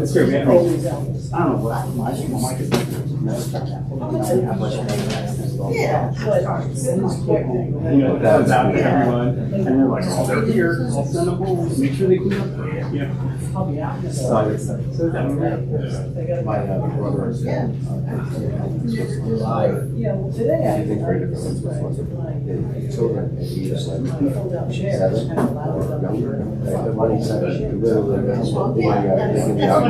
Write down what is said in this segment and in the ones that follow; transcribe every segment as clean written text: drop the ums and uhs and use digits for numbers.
That's great, man. Always else. I don't know what, my mic is. Yeah, but You know, that's out to everyone, and they're like, oh, they're here, I'll send them home, make sure they clean up. Yeah. I'll be out. My brother is Yeah. Yeah, well, today I. children age like Fold out chairs, kind of loud or stuff. younger. The money said literally in the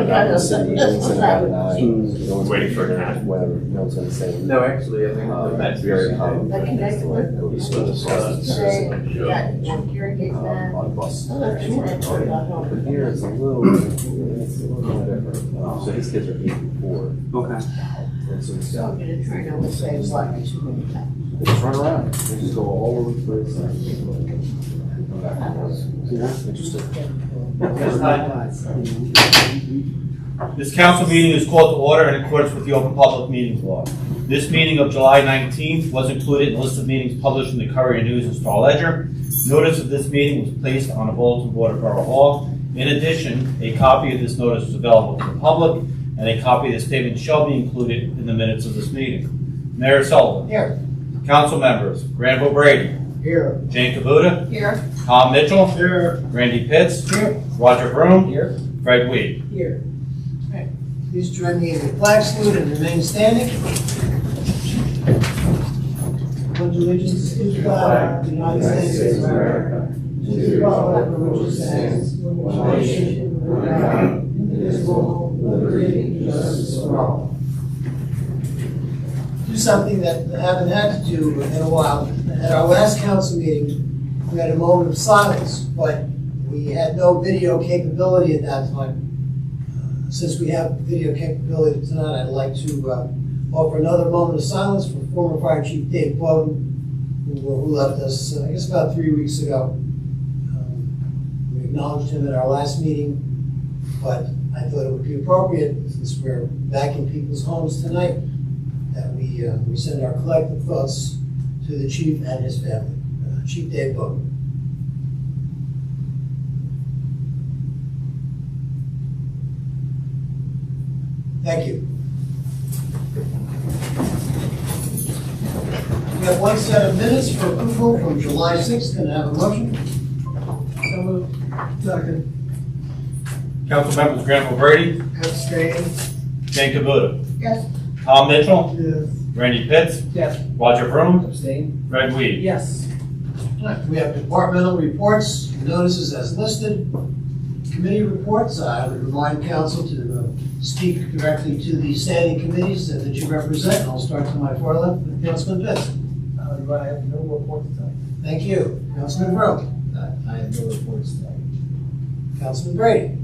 out the city, it's about 9. Waiting for it to happen. Whatever, no one's gonna say. No, actually, I think That's very common. I connected with He's going to today, yeah, Gary gets that. on bus. Oh, that's right. But here it's a little different. So his kids are 8 and 4. Okay. And so he's So I'm gonna try not to say it's like too many times. they just run around. They just go all over the place. Interesting. This council meeting is called to order in accordance with the Open Public Meetings Law. This meeting of July 19th was included in the list of meetings published in the Courier News and Star Ledger. Notice of this meeting was placed on a bulletin board at Borough Hall. In addition, a copy of this notice is available to the public, and a copy of the statement shall be included in the minutes of this meeting. Mayor Sullivan. Here. Council members, Granville Brady. Here. Jane Kabuta. Here. Tom Mitchell. Here. Randy Pitts. Here. Roger Broom. Here. Fred Weed. Here. Okay. Please join me in the flag salute and remain standing. Pledge allegiance to the flag of the United States of America, to the republic for which it stands, one nation, under God, indivisible, with liberty and justice for all. Do something that I haven't had to do in a while. At our last council meeting, we had a moment of silence, but we had no video capability at that time. Since we have video capability tonight, I'd like to offer another moment of silence for former Fire Chief Dave Bowden, who left us, I guess, about 3 weeks ago. We acknowledged him at our last meeting, but I thought it would be appropriate, since we're back in people's homes tonight, that we send our collective thoughts to the chief and his family. Chief Dave Bowden. Thank you. We have one set of minutes for approval from July 6th. Can I have a motion? So moved. Second. Council members, Granville Brady. Abstain. Jane Kabuta. Yes. Tom Mitchell. Yes. Randy Pitts. Yes. Roger Broom. Abstain. Fred Weed. Yes. We have departmental reports, notices as listed. Committee reports, I would remind council to speak directly to the standing committees that you represent. I'll start to my far left with Councilman Pitts. I have no reports tonight. Thank you. Councilman Borough. I have no reports tonight. Councilman Brady.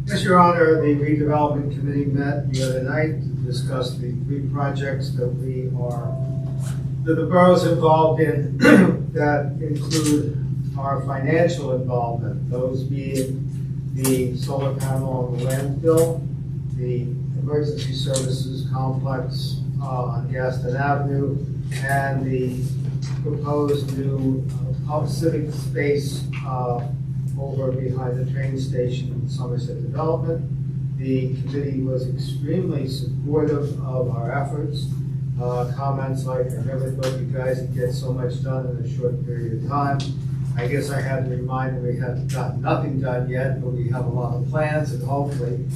Yes, Your Honor, the redevelopment committee met the other night to discuss the 3 projects that the borough's involved in that include our financial involvement, those being the solar panel on the landfill, the emergency services complex on Gaston Avenue, and the proposed new civic space over behind the train station in Somerset Development. The committee was extremely supportive of our efforts. Comments like, I never thought you guys would get so much done in a short period of time. I guess I had to remind them we have got nothing done yet, but we have a lot of plans, and hopefully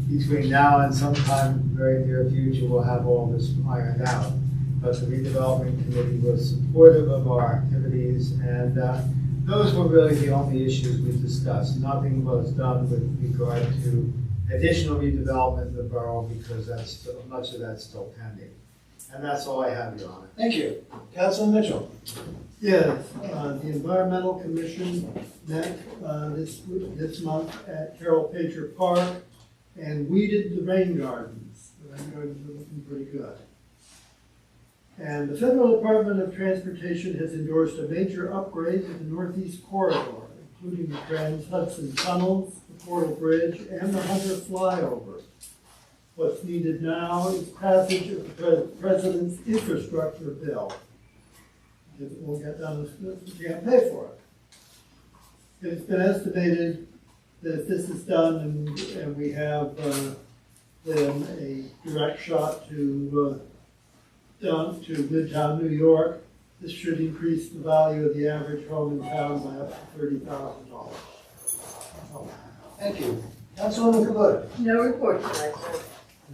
between now and sometime very near future, we'll have all this ironed out. But the redevelopment committee was supportive of our activities, and those were really the only issues we discussed. Nothing was done with regard to additional redevelopment in the borough, because much of that's still pending. And that's all I have, Your Honor. Thank you. Councilman Mitchell. Yes, the Environmental Commission met this month at Carroll Pager Park and weeded the rain gardens. The rain gardens are looking pretty good. And the Federal Department of Transportation has endorsed a major upgrade to the Northeast Corridor, including the Trans-Hudson Tunnels, the Portal Bridge, and the Hunter Flyover. What's needed now is passage of the President's infrastructure bill. If it won't get done, we can't pay for it. It's been estimated that this is done and we have then a direct shot to down to Midtown New York, this should increase the value of the average home in town by up to $30,000. Thank you. Councilwoman Kubota. No report tonight, sir.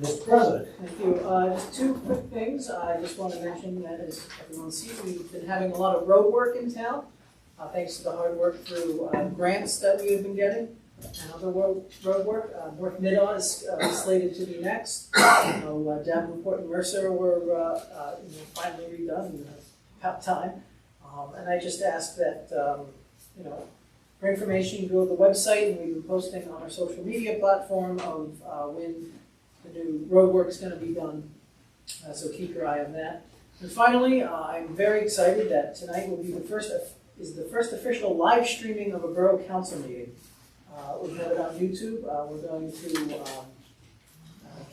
Mr. President. Thank you. Just two quick things. I just want to mention that, as everyone sees, we've been having a lot of road work in town, thanks to the hard work through grants that we have been getting and other road work. North Mid-On is slated to be next. Davenport and Mercer were finally redone, and it's about time. And I just ask that, for information, you go to the website, and we've been posting on our social media platform of when the new road work is going to be done. So keep your eye on that. And finally, I'm very excited that tonight will be the first official live streaming of a borough council meeting. We have it on YouTube. We're going to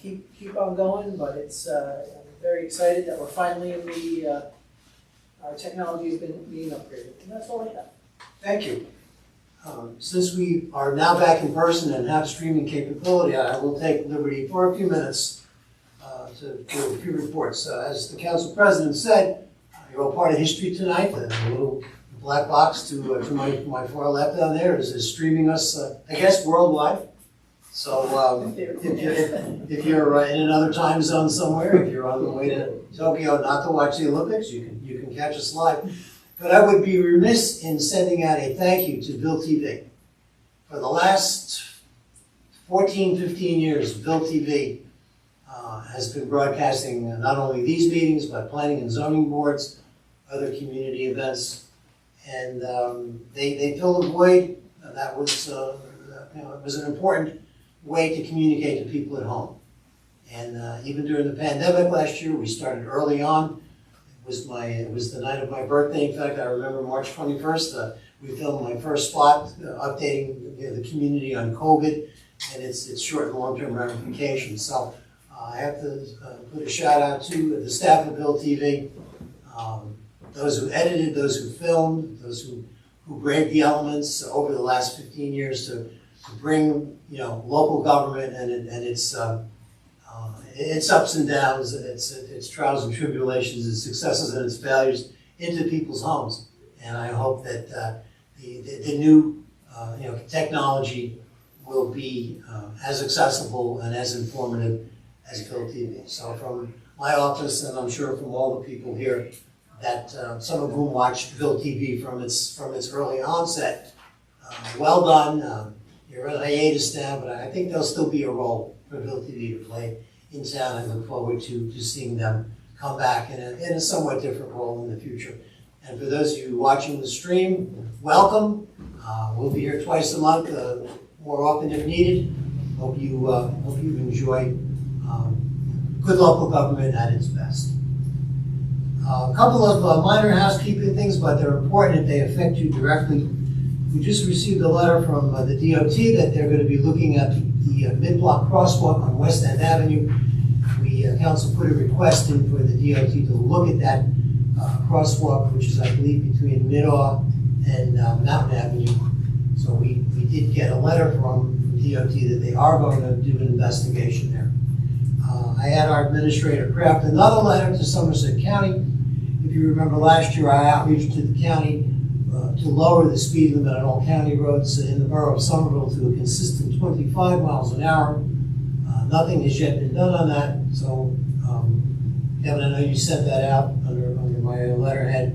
keep on going, but I'm very excited that we're finally in the our technology has been being upgraded, and that's all I have. Thank you. Since we are now back in person and have streaming capability, I will take liberty for a few minutes to do a few reports. As the council president said, you're all part of history tonight. The little black box to my far left down there is streaming us, I guess, worldwide. So if you're in another time zone somewhere, if you're on the way to Tokyo not to watch the Olympics, you can catch us live. But I would be remiss in sending out a thank you to Bill TV. For the last 14, 15 years, Bill TV has been broadcasting not only these meetings, but planning and zoning boards, other community events, and they filled a void. That was, it was an important way to communicate to people at home. And even during the pandemic last year, we started early on. It was the night of my birthday. In fact, I remember March 21st, we filmed my first spot updating the community on COVID and its short and long-term ramifications. So I have to put a shout out to the staff of Bill TV, those who edited, those who filmed, those who braved the elements over the last 15 years to bring local government and its ups and downs, its trials and tribulations, its successes and its failures into people's homes. And I hope that the new technology will be as accessible and as informative as Bill TV. So from my office, and I'm sure from all the people here, that some of whom watched Bill TV from its early onset, well done. You're on hiatus now, but I think there'll still be a role for Bill TV to play in town. I look forward to seeing them come back in a somewhat different role in the future. And for those of you watching the stream, welcome. We'll be here twice a month, more often if needed. Hope you enjoy good local government at its best. A couple of minor housekeeping things, but they're important if they affect you directly. We just received a letter from the DOT that they're going to be looking at the mid-block crosswalk on West End Avenue. Council put a request in for the DOT to look at that crosswalk, which is, I believe, between Mid-Aw and Mountain Avenue. So we did get a letter from DOT that they are going to do an investigation there. I had our administrator craft another letter to Somerset County. If you remember last year, I outreached to the county to lower the speed limit on all county roads in the borough of Somerville to a consistent 25 miles an hour. Nothing has yet been done on that, so Kevin, I know you sent that out under my letterhead,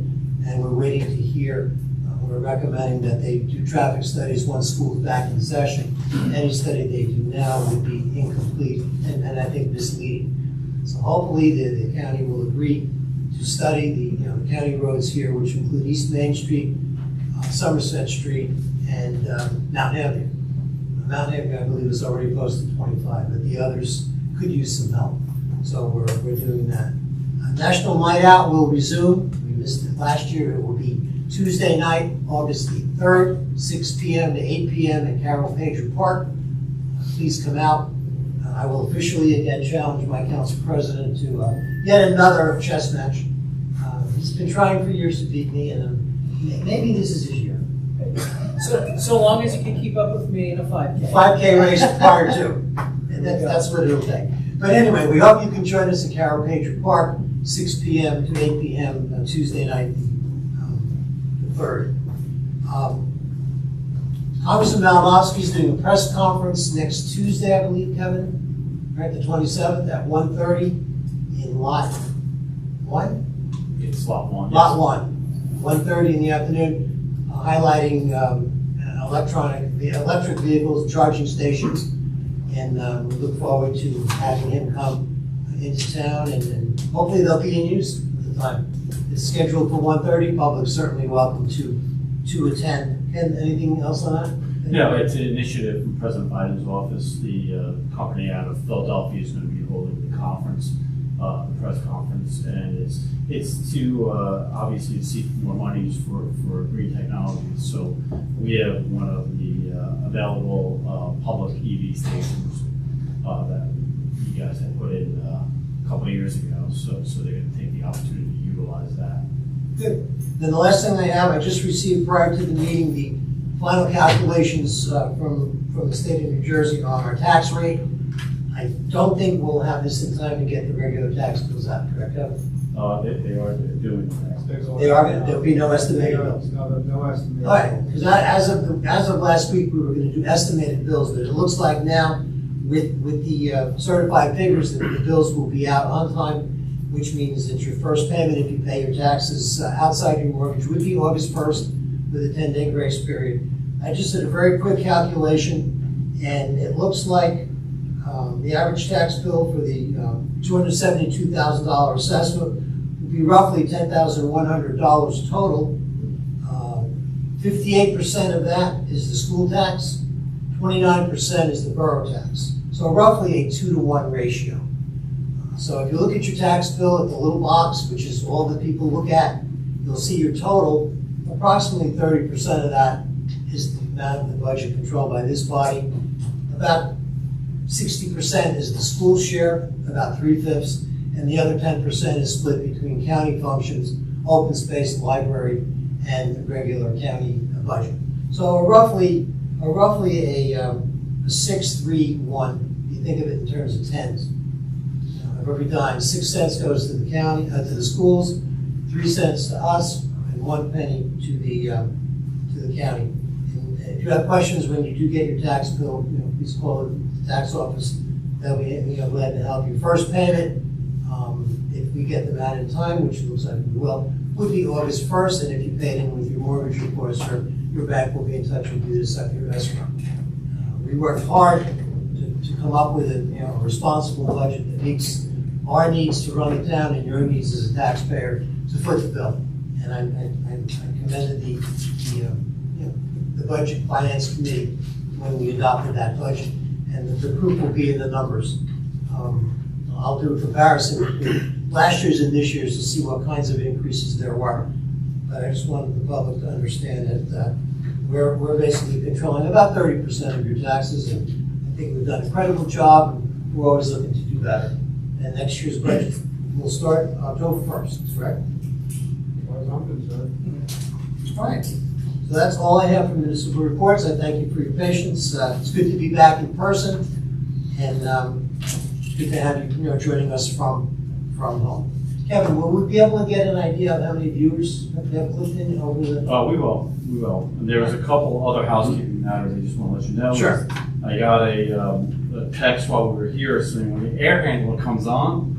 and we're waiting to hear. We're recommending that they do traffic studies once school's back in session. Any study they do now would be incomplete and I think misleading. So hopefully the county will agree to study the county roads here, which include East Main Street, Somerset Street, and Mountain Avenue. Mountain Avenue, I believe, is already posted 25, but the others could use some help. So we're doing that. National Night Out will resume. We missed it last year. It will be Tuesday night, August the 3rd, 6 p.m. to 8 p.m. at Carol Pager Park. Please come out. I will officially again challenge my council president to yet another chess match. He's been trying for years to beat me, and maybe this is his year. So long as you can keep up with me in a 5K. 5K race prior to, and that's what it'll take. But anyway, we hope you can join us at Carroll Pager Park, 6 p.m. to 8 p.m. on Tuesday night, the 3rd. Congressman Malinowski's doing a press conference next Tuesday, I believe, Kevin, right, the 27th at 1:30 in Lot 1? It's lot one. Lot 1, 1:30 in the afternoon, highlighting the electric vehicles, charging stations, and we look forward to having him come into town, and hopefully they'll be in use at the time. It's scheduled for 1:30. Public certainly welcome to attend. Ken, anything else on that? No, it's an initiative from President Biden's office. The company out of Philadelphia is going to be holding the conference, the press conference, and it's to obviously seek more monies for green technologies. So we have one of the available public EV stations that you guys had put in a couple of years ago. So they're going to take the opportunity to utilize that. Good. Then the last thing I have, I just received prior to the meeting the final calculations from the state of New Jersey on our tax rate. I don't think we'll have this in time to get the regular tax bills out, correct, Kevin? They are doing that. They are, there'll be no estimated bills. No estimate. All right, because as of last week, we were going to do estimated bills, but it looks like now with the certified figures that the bills will be out on time, which means that your first payment, if you pay your taxes outside your mortgage, would be August 1st with a 10-day grace period. I just did a very quick calculation, and it looks like the average tax bill for the $272,000 assessment would be roughly $10,100 total. 58% of that is the school tax, 29% is the borough tax. So roughly a 2-to-1 ratio. So if you look at your tax bill at the little box, which is all that people look at, you'll see your total. Approximately 30% of that is the amount of the budget controlled by this body. About 60% is the school share, about 3/5, and the other 10% is split between county functions, open space, library, and the regular county budget. So roughly a 6-3-1. If you think of it in terms of tens. Of every dime, 6 cents goes to the county, to the schools, 3 cents to us, and 1 penny to the county. And if you have questions when you do get your tax bill, please call the tax office. They'll be glad to help you. First payment, if we get them out in time, which looks like we will, would be August 1st, and if you paid in with your mortgage report, your bank will be in touch with you to set your escrow. We worked hard to come up with a responsible budget that meets our needs to run the town and your needs as a taxpayer to foot the bill. And I commended the Budget Finance Committee when we adopted that budget, and the proof will be in the numbers. I'll do a comparison between last year's and this year's to see what kinds of increases there were. But I just wanted the public to understand that we're basically controlling about 30% of your taxes, and I think we've done an incredible job. We're always looking to do better. And next year's budget will start October 1st, correct? As far as I'm concerned. All right. So that's all I have for municipal reports. I thank you for your patience. It's good to be back in person, and good to have you, joining us from home. Kevin, will we be able to get an idea of how many viewers have clicked in over the? We will. And there was a couple other housekeeping matters I just want to let you know. Sure. I got a text while we were here saying when the air handler comes on,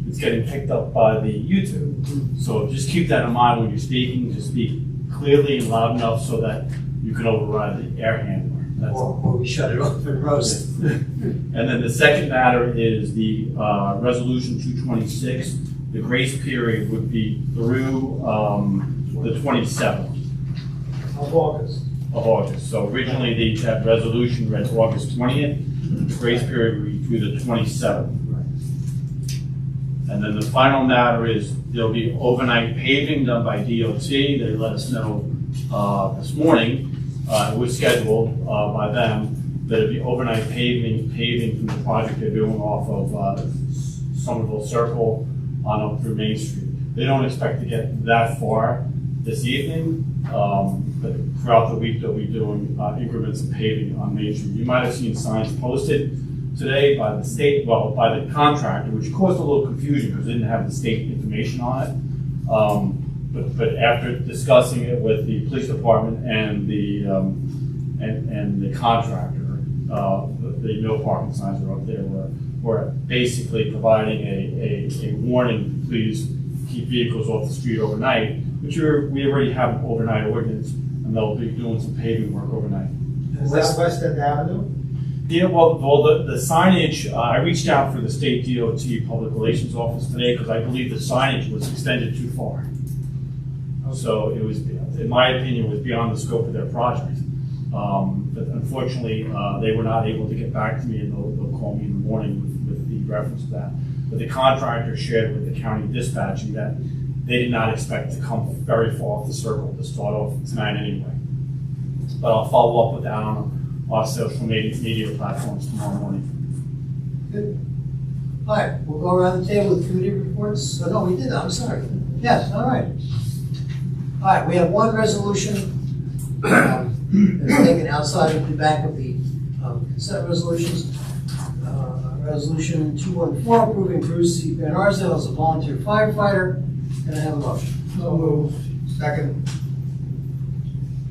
it's getting picked up by the YouTube. So just keep that in mind when you're speaking. Just speak clearly and loud enough so that you can override the air handler. Or we shut it off and roast. And then the second matter is the resolution 226. The grace period would be through the 27th Of August. of August. So originally that resolution read August 20th. The grace period would be through the 27th. And then the final matter is there'll be overnight paving done by DOT. They let us know this morning. It was scheduled by them that it'd be overnight paving from the project they're doing off of Somerville Circle on up through Main Street. They don't expect to get that far this evening. But throughout the week, they'll be doing increments of paving on Main Street. You might have seen signs posted today by the state, well, by the contractor, which caused a little confusion because they didn't have the state information on it. But after discussing it with the police department and the contractor, the no parking signs are up there. We're basically providing a warning, please keep vehicles off the street overnight, which we already have an overnight ordinance, and they'll be doing some paving work overnight. Is that West End Avenue? Yeah, well, the signage, I reached out for the state DOT Public Relations Office today because I believe the signage was extended too far. So it was, in my opinion, was beyond the scope of their project. But unfortunately, they were not able to get back to me, and they'll call me in the morning with the reference to that. But the contractor shared with the county dispatching that they did not expect to come very far off the circle to start off tonight anyway. But I'll follow up with that on our social media platforms tomorrow morning. Good. All right, we'll go around the table with committee reports. Oh, no, we did, I'm sorry. Yes, all right. All right, we have one resolution that's taken outside of the back of the consent resolutions. Resolution 214 approving Bruce C. Van Arsdale as a volunteer firefighter. Can I have a motion? So moved. Second.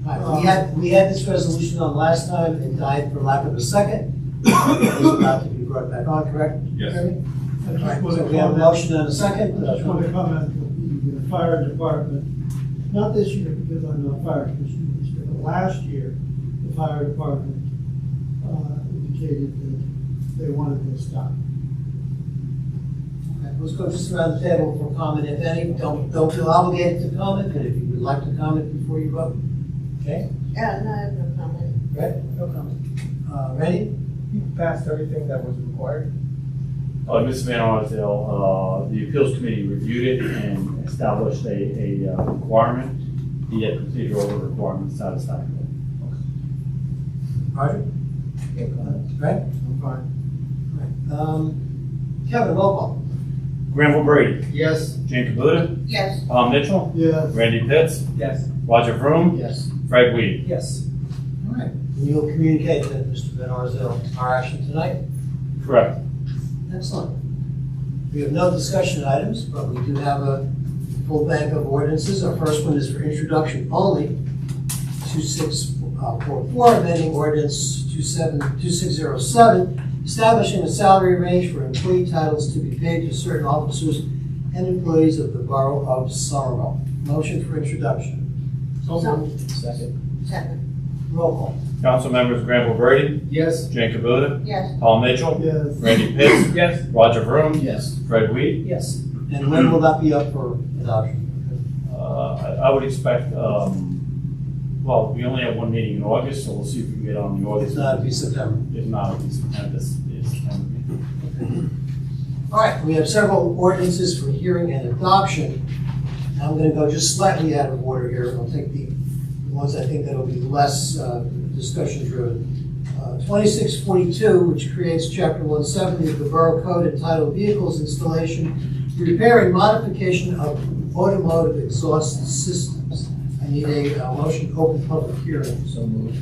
All right, we had this resolution on last time. It died for lack of a second. It was about to be brought back on, correct? Yes. Jeremy? I All just right, want so to we have a comment, motion and a second. I just want to comment that the fire department, not this year because I'm not fire commissioner this year, but last year, the fire department indicated that they wanted to stop. Okay, let's go just around the table for comment, if any. Don't feel obligated to comment, but if you would like to comment before you vote. Okay? Yeah, no, I have no comment. Right? No comment. Ready? You passed everything that was required? Ms. Van Arsdale, the appeals committee reviewed it and established a requirement. He had completed all the requirements satisfactorily. Roger? Right? I'm fine. Kevin, roll call. Granville Brady, Yes. Jane Cabuda, Yes. Tom Mitchell, Yes. Randy Pitts, Yes. Roger Vroom, Yes. Fred Weed. Yes. All right. And you'll communicate to Mr. Van Arsdale our action tonight? Correct. Excellent. We have no discussion items, but we do have a full bank of ordinances. Our first one is for introduction only. 2644, amending ordinance 2607, establishing a salary range for employee titles to be paid to certain officers and employees of the Borough of Somerville. Motion for introduction. So moved. Second. Second. Roll call. Council members Granville Brady, Yes. Jane Cabuda, Yes. Tom Mitchell, Yes. Randy Pitts, Yes. Roger Vroom, Yes. Fred Weed. Yes. And when will that be up for adoption? I would expect, well, we only have one meeting in August, so we'll see if we can get on the August. If not, it'll be September. If not, it'll be September. This is September meeting. All right, we have several ordinances for hearing and adoption. I'm going to go just slightly out of order here. I'll take the ones I think that'll be less discussion driven. 2642, which creates Chapter 170 of the Borough Code entitled Vehicles Installation, Repair and Modification of Automotive Exhaust Systems. I need a motion to open public hearing. So moved.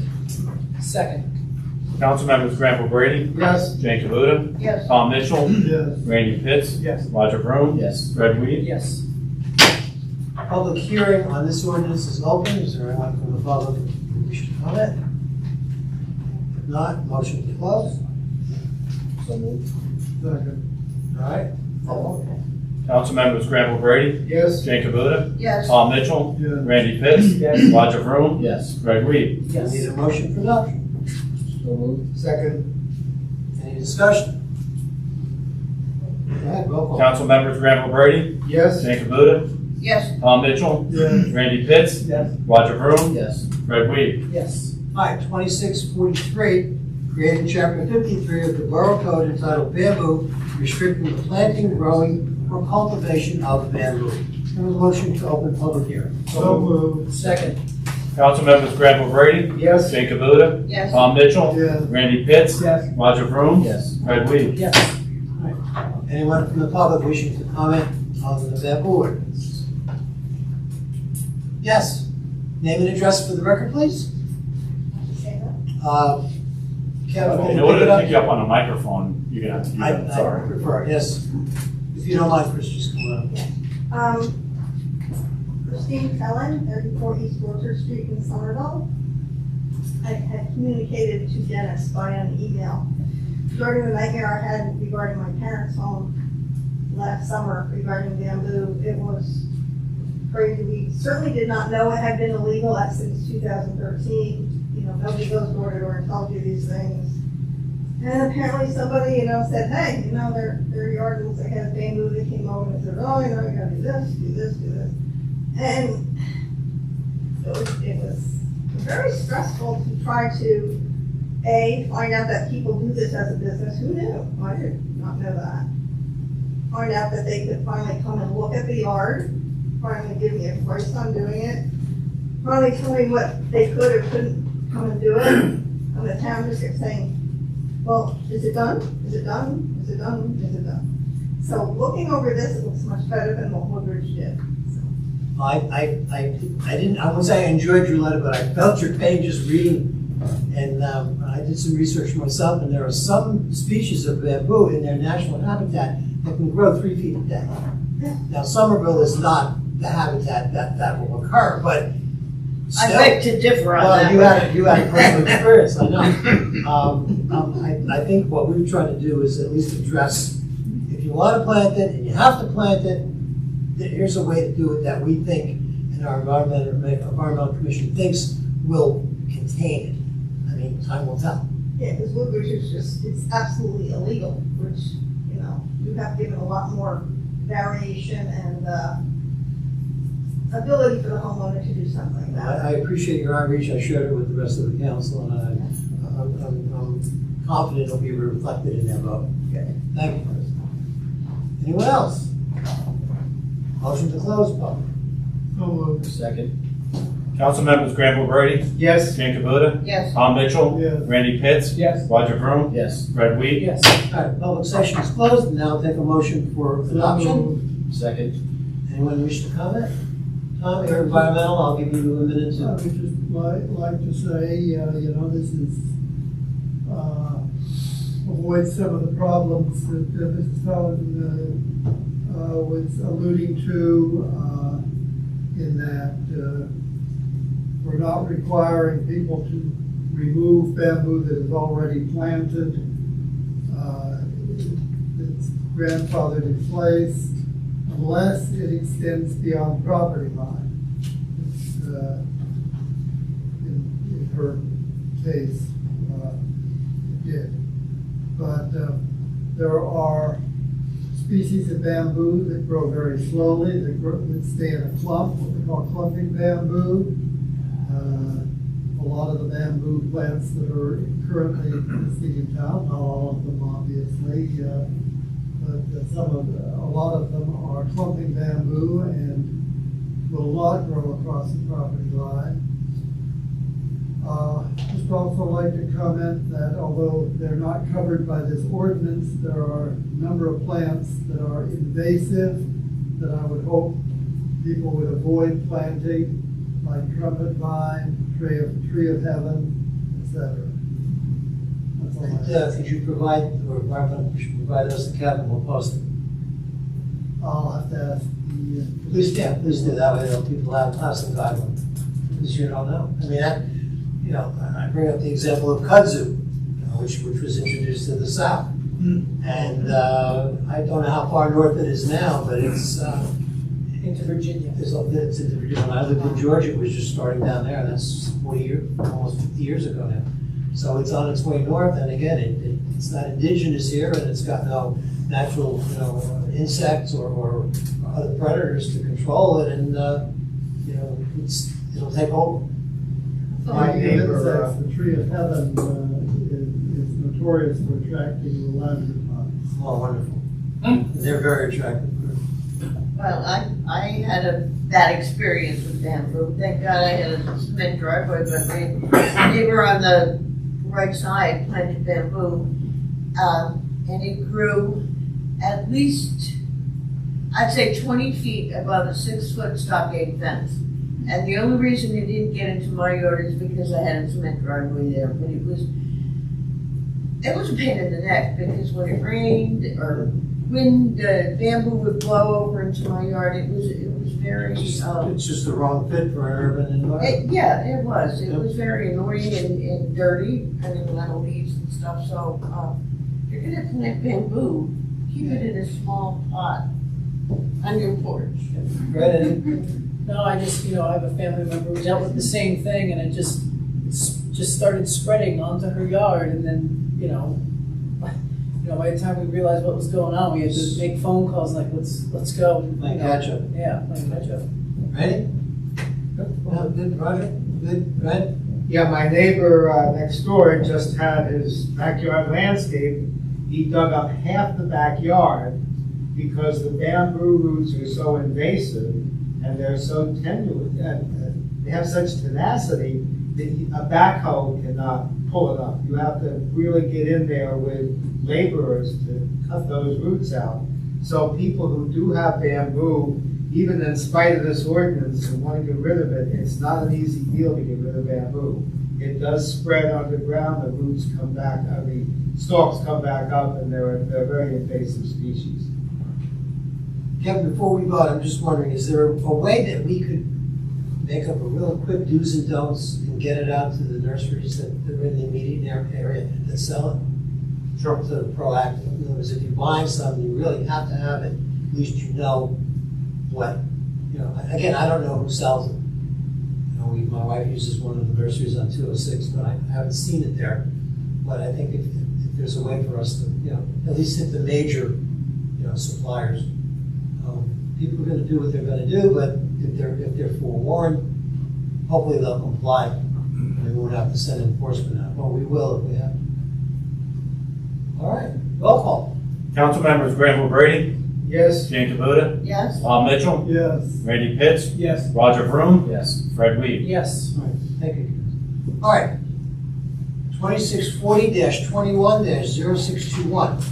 Second. Council members Granville Brady, Yes. Jane Cabuda, Yes. Tom Mitchell, Yes. Randy Pitts, Yes. Roger Vroom, Yes. Fred Weed. Yes. Public hearing on this ordinance is open. Is there anyone from the public who wishes to comment? If not, motion to close. So moved. Second. All right. Roll Council members Granville Brady, Yes. Jane Cabuda, Yes. Tom Mitchell, Yes. Randy Pitts, Yes. Roger Vroom, Yes. Fred Weed. call. I need a motion for adoption. So moved. Second. Any discussion? Go ahead, roll call. Council members Granville Brady, Yes. Jane Cabuda, Yes. Tom Mitchell, Yes. Randy Pitts, Yes. Roger Vroom, Yes. Fred Weed. Yes. All right, 2643, creating Chapter 53 of the Borough Code entitled Bamboo, restricting the planting, growing, or cultivation of bamboo. Have a motion to open public hearing. So moved. Second. Council members Granville Brady, Yes. Jane Cabuda, Yes. Tom Mitchell, Yes. Randy Pitts, Yes. Roger Vroom, Yes. Fred Weed. Yes. Anyone from the public wishing to comment on the bamboo ordinance? Yes. Name and address for the record, please. Kevin, can In you order pick it to up? pick you up on a microphone, you're gonna have to do that, I sorry. prefer, yes. If you don't mind, Chris, just come on. Christine Kellen, 34 East Wilshire Street in Somerville. I had communicated to Dennis by an email regarding the nightmare I had regarding my parents' home last summer regarding bamboo. It was crazy. We certainly did not know it had been illegal since 2013. You know, nobody goes door to door and tells you these things. And apparently somebody, said, hey, their yard looks like it has bamboo. They came over and said, oh, you gotta do this, do this, do this. And it was very stressful to try to, find out that people do this as a business. Who knew? I did not know that. Find out that they could finally come and look at the yard, finally give me a price on doing it, finally tell me what they could or couldn't come and do it. And the town just kept saying, well, is it done? Is it done? Is it done? Is it done? So looking over this, it looks much better than what Woodbridge did. So. I won't say I enjoyed your letter, but I felt your pain just reading. And I did some research myself, and there are some species of bamboo in their national habitat that can grow 3 feet a day. Now, Somerville is not the habitat that will occur, but still. I beg to differ on Well, that. you had personal experience, I know. I think what we're trying to do is at least address, if you want to plant it and you have to plant it, here's a way to do it that we think, and our environmental commission thinks will contain it. I mean, time will tell. Yeah, because Woodbridge is it's absolutely illegal, which, you have given a lot more variation and ability for the homeowner to do something like that. I appreciate your outreach. I shared it with the rest of the council, and I'm confident it'll be reflected in their vote. Okay. Thank you, Chris. Anyone else? Motion to close, public. So moved. Second. Council members Granville Brady, Yes. Dan Kubota, Yes. Tom Mitchell, Yes. Randy Pitts, Yes. Roger Vroom, Yes. Fred Weed. Yes. All right, public session is closed, and now take a motion for adoption. Second. Anyone wish to comment? Tom, you're environmental, I'll give you a minute I to. would just like to say, this is, avoid some of the problems that Mrs. Fallon was alluding to, in that we're not requiring people to remove bamboo that is already planted. It's grandfathered in place unless it extends beyond property line. It's, in her case, it did. But there are species of bamboo that grow very slowly, that stay in a clump, what we call clumping bamboo. A lot of the bamboo plants that are currently existing in town, not all of them obviously, but a lot of them are clumping bamboo and will not grow across the property line. Just also like to comment that although they're not covered by this ordinance, there are a number of plants that are invasive that I would hope people would avoid planting, like trumpet vine, tree of heaven, etc. That's all I have. Could you provide, or environmental commission provide us the cap, and we'll post it? I'll have to ask the. Please do that way, people have some guidelines, because you don't know. I mean, I bring up the example of kudzu, which was introduced to the south. And I don't know how far north it is now, but it's Into Virginia. it's into Virginia. When I lived in Georgia, it was just starting down there, and that's 40 years, almost 50 years ago now. So it's on its way north, and again, it's not indigenous here, and it's got no natural, insects or other predators to control it, and it'll take over. My neighbor, The tree of heaven is notorious for attracting the lavender Oh, wonderful. They're very attractive. Well, I had a bad experience with bamboo. Thank God I had a cement driveway, but my neighbor on the right side planted bamboo, and it grew at least, I'd say 20 feet above a 6-foot stockade fence. And the only reason they didn't get into my yard is because I had a cement driveway there, but it was a pain in the neck, because when it rained or wind, the bamboo would blow over into my yard. It was very, It's just the wrong fit for an urban environment. yeah, it was. It was very annoying and dirty, and a lot of leaves and stuff, so, if you're gonna plant bamboo, keep it in a small pot on your porch. Right, No, I just, I have a family member who dealt with the same thing, and it just started spreading onto her yard, and then, by the time we realized what was going on, we had to make phone calls like, let's go. Playing catch up. Yeah, playing catch up. Ready? Good, Roger? Good, Brad? Yeah, my neighbor next door just had his backyard landscape. He dug up half the backyard because the bamboo roots are so invasive and they're so tenuous, they have such tenacity that a backhoe cannot pull it up. You have to really get in there with laborers to cut those roots out. So people who do have bamboo, even in spite of this ordinance and want to get rid of it, it's not an easy deal to get rid of bamboo. It does spread underground, the roots come back, the stalks come back up, and they're a very invasive species. Kevin, before we vote, I'm just wondering, is there a way that we could make up a real quick do's and don'ts and get it out to the nurseries that are in the immediate area that sell it? Sure. Sort of proactive. In other words, if you're buying something, you really have to have it, at least you know what, again, I don't know who sells it. My wife uses one of the nurseries on 206, but I haven't seen it there. But I think if there's a way for us to, at least hit the major, suppliers, people are going to do what they're going to do. But if they're forewarned, hopefully they'll comply, and we won't have to send enforcement out. Well, we will if we have. All right, roll call. Council members Granville Brady, Yes? Jane Kabuda, Yes? Bob Mitchell, Yes. Randy Pitts, Yes. Roger Vroom, Yes. Fred Weed. Yes. All right, thank you. All right, 2640-21-0621.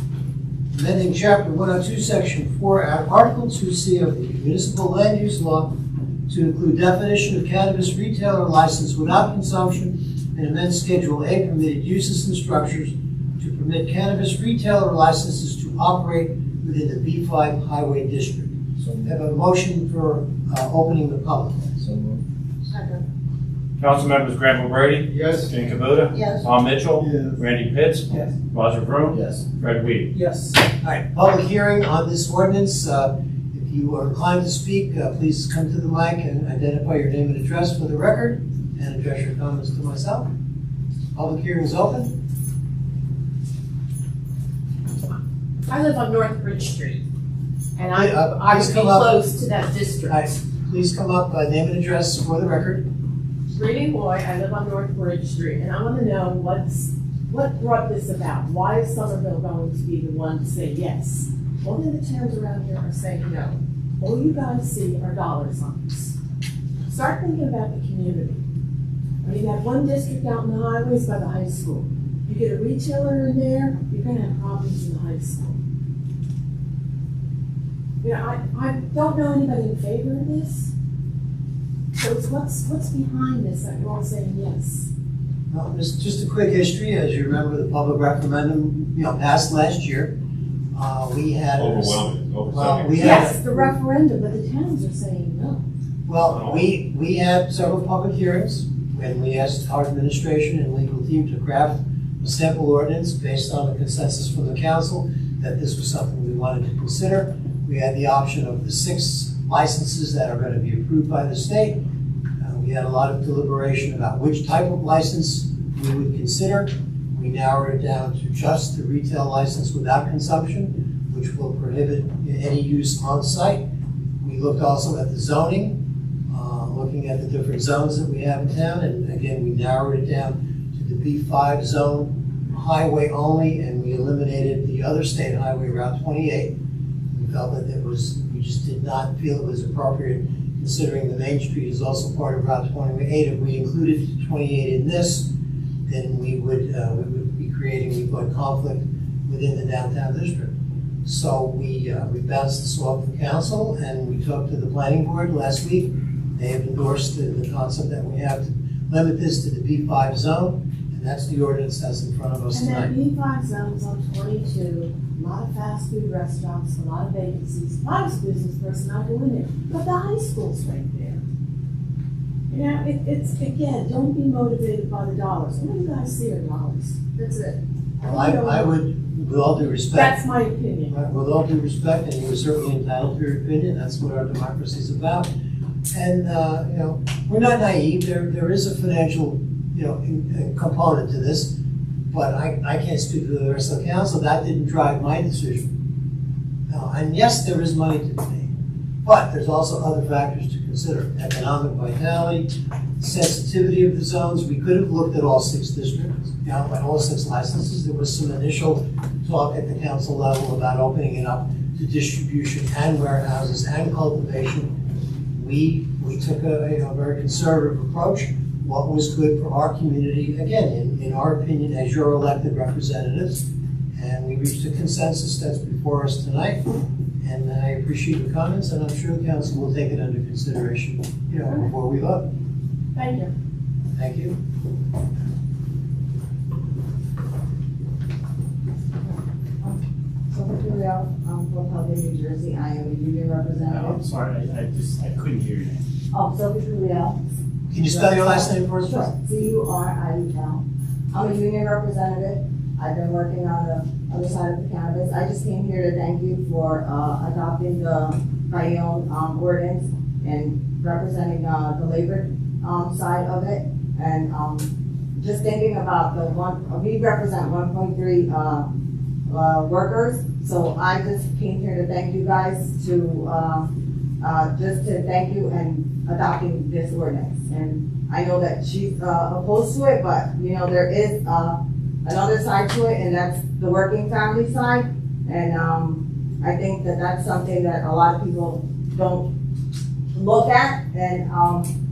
Amending Chapter 102, Section 4, Article 2C of the Municipal Land Use Law to include definition of cannabis retailer license without consumption and amend Schedule A permitted uses and structures to permit cannabis retailer licenses to operate within the B5 Highway District. So we have a motion for opening the public. So moved. Second. Council members Granville Brady, Yes? Jane Kabuda, Yes? Bob Mitchell, Yes. Randy Pitts, Yes. Roger Vroom, Yes. Fred Weed. Yes. All right, public hearing on this ordinance. If you are inclined to speak, please come to the mic and identify your name and address for the record and address your comments to myself. Public hearing is open. I live on North Bridge Street, and I Please would be come up. close to that All right, district. please come up, name and address for the record. Greedy Boy, I live on North Bridge Street, and I want to know what brought this about? Why is Somerville going to be the one to say yes? All the other towns around here are saying no. All you guys see are dollar signs. Start thinking about the community. I mean, you have one district out in the highways by the high school. You get a retailer in there, you're going to have problems in the high school. I don't know anybody in favor of this. So it's what's behind this that you're all saying yes? Well, just a quick history. As you remember, the public referendum, passed last year. We had Overwhelming. Well, we had Yes, the referendum, but the towns are saying no. Well, we had several public hearings when we asked our administration and legal team to craft a sample ordinance based on the consensus from the council that this was something we wanted to consider. We had the option of the 6 licenses that are going to be approved by the state. We had a lot of deliberation about which type of license we would consider. We narrowed it down to just the retail license without consumption, which will prohibit any use on site. We looked also at the zoning, looking at the different zones that we have in town, and again, we narrowed it down to the B5 zone, highway only, and we eliminated the other state highway, Route 28. We felt that we just did not feel it was appropriate, considering the Main Street is also part of Route 28. If we included 28 in this, then we would be creating, we thought, conflict within the downtown district. So we bounced this off the council, and we talked to the planning board last week, They have endorsed the concept that we have to limit this to the B5 zone, and that's the ordinance that's in front of us And that tonight. B5 zone's on 22, a lot of fast food restaurants, a lot of vacancies, a lot of business personnel go in there, but the high school's right there. You know, it's, again, don't be motivated by the dollars. All you guys see are dollars. That's it. Well, I would, with all due respect, That's my opinion. with all due respect, and you're certainly entitled to your opinion, that's what our democracy is about. And, you know, we're not naive, there is a financial, you know, component to this, but I can't speak for the rest of the council, that didn't drive my decision. And yes, there is money to be made, but there's also other factors to consider, economic vitality, sensitivity of the zones. We could have looked at all 6 districts, you know, and all 6 licenses. There was some initial talk at the council level about opening it up to distribution and warehouses and cultivation. We took a very conservative approach. What was good for our community, again, in our opinion, as your elected representatives, and we reached a consensus that's before us tonight. And I appreciate the comments, and I'm sure the council will take it under consideration, you know, before we vote. Thank you. Thank you. Sophie Real, from Public New Jersey. I am a union representative. I'm sorry, I couldn't hear you. Oh, Sophie Real. Can you spell your last name for us? Sure. C-U-R-I-E-L. I'm a union representative. I've been working on the other side of the cannabis. I just came here to thank you for adopting the Bayonne ordinance and representing the labor side of it. And just thinking about we represent 1.3 workers. So I just came here to thank you guys just to thank you and adopting this ordinance. And I know that she's opposed to it, but you know, there is another side to it, and that's the working family side. And I think that that's something that a lot of people don't look at, and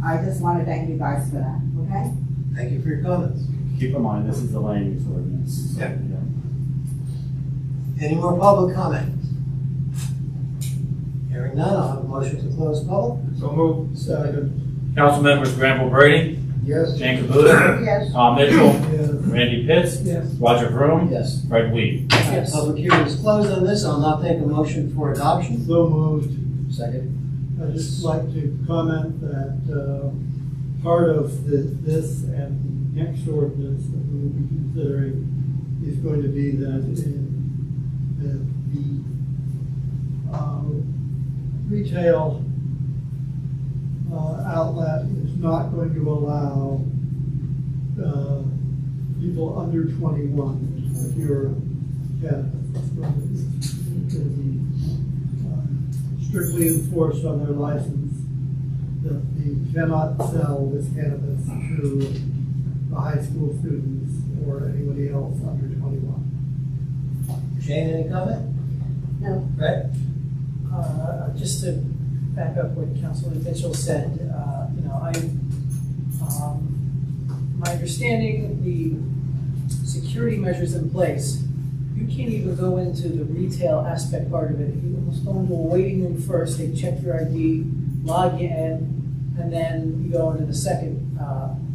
I just want to thank you guys for that, okay? Thank you for your comments. Keep in mind, this is the land use ordinance. So, Yeah. Any more public comment? Hearing none, I'll have a motion to close public. So moved. Second. Council members Granville Brady, Yes. Jan Cavuto, Yes. Tom Mitchell, Yes. Randy Pitts, Yes. Roger Vroom, Yes. Fred Weed. Yes. Public hearing is closed on this. I'll now take a motion for adoption. So moved. Second? I'd just like to comment that part of this and the next ordinance that we will be considering is going to be that the retail outlet is not going to allow people under 21 to cure cannabis. It's going to be strictly enforced on their license that they cannot sell this cannabis to the high school students or anybody else under 21. Shane, any comment? No. Fred? Just to back up what Councilman Mitchell said, you know, my understanding, the security measures in place, you can't even go into the retail aspect part of it. You almost go into a waiting room first, they check your ID, log you in, and then you go into the second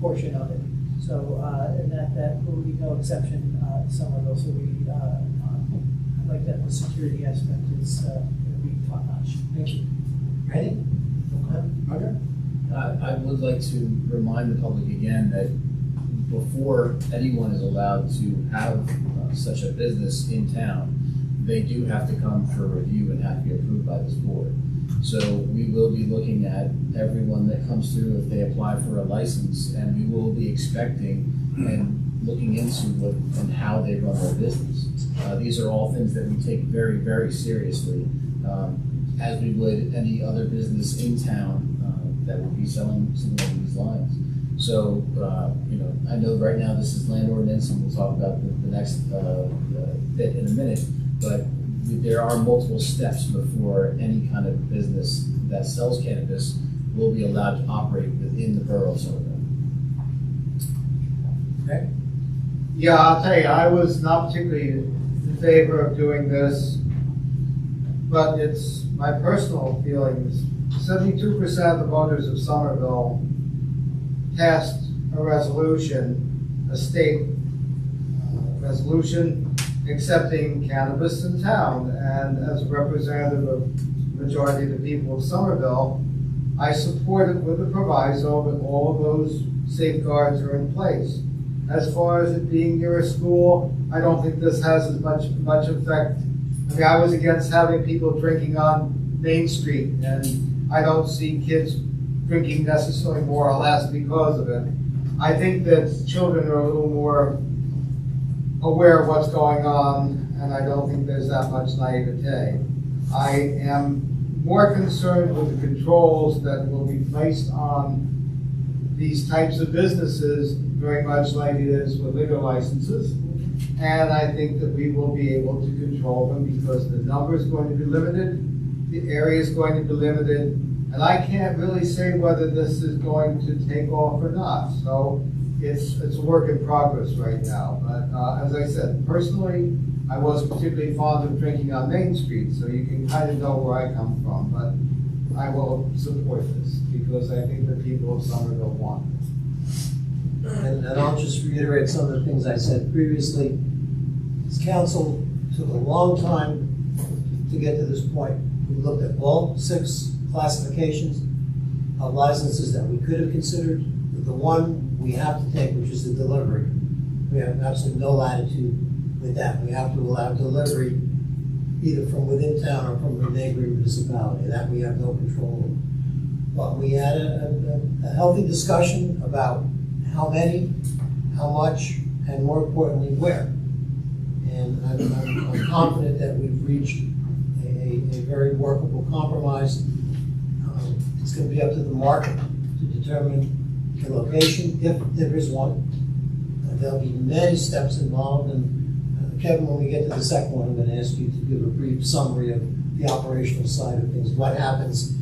portion of it. So, and that will be no exception in Somerville. So I like that the security aspect is going to be top notch. Thank you. Ready? Roger? I would like to remind the public again that before anyone is allowed to have such a business in town, they do have to come for review and have to be approved by this board. So we will be looking at everyone that comes through if they apply for a license, and we will be expecting and looking into what and how they run their business. These are all things that we take very, very seriously, as we would any other business in town that would be selling something along these lines. So, you know, I know right now this is land ordinance, and we'll talk about the next bit in a minute, but there are multiple steps before any kind of business that sells cannabis will be allowed to operate within the borough of Somerville. Okay. Yeah, I'll tell you, I was not particularly in favor of doing this, but it's my personal feelings 72% of the voters of Somerville passed a resolution, a state resolution accepting cannabis in town. And as a representative of the majority of the people of Somerville, I support it with the proviso that all of those safeguards are in place. As far as it being near a school, I don't think this has as much effect. I mean, I was against having people drinking on Main Street, and I don't see kids drinking necessarily more or less because of it. I think that children are a little more aware of what's going on, and I don't think there's that much naivete. I am more concerned with the controls that will be placed on these types of businesses, very much like it is with liquor licenses. And I think that we will be able to control them because the number is going to be limited, the area is going to be limited, and I can't really say whether this is going to take off or not. So it's a work in progress right now. But as I said, personally, I wasn't particularly fond of drinking on Main Street, so you can kind of know where I come from. But I will support this because I think the people of Somerville want it. And I'll just reiterate some of the things I said previously. This council took a long time to get to this point. We looked at all 6 classifications of licenses that we could have considered. The one we have to take, which is the delivery. We have absolutely no latitude with that. We have to allow delivery either from within town or from a neighboring municipality. That we have no control over. But we had a healthy discussion about how many, how much, and more importantly, where. And I'm confident that we've reached a very workable compromise. It's going to be up to the market to determine the location, if there is one. There'll be many steps involved, and Kevin, when we get to the second one, I'm going to ask you to give a brief summary of the operational side of things. What happens,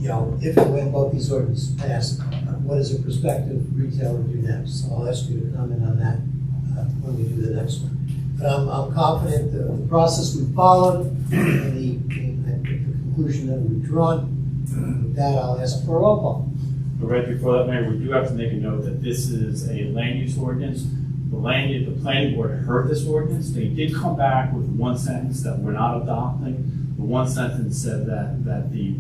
if and when both these ordinances pass? What does a prospective retailer do next? So I'll ask you to comment on that when we do the next one. But I'm confident the process we've followed and the conclusion that we've drawn. With that, I'll ask for a roll call. But right before that, Mayor, we do have to make a note that this is a land use ordinance. The planning board heard this ordinance. They did come back with one sentence that we're not adopting. The one sentence said that the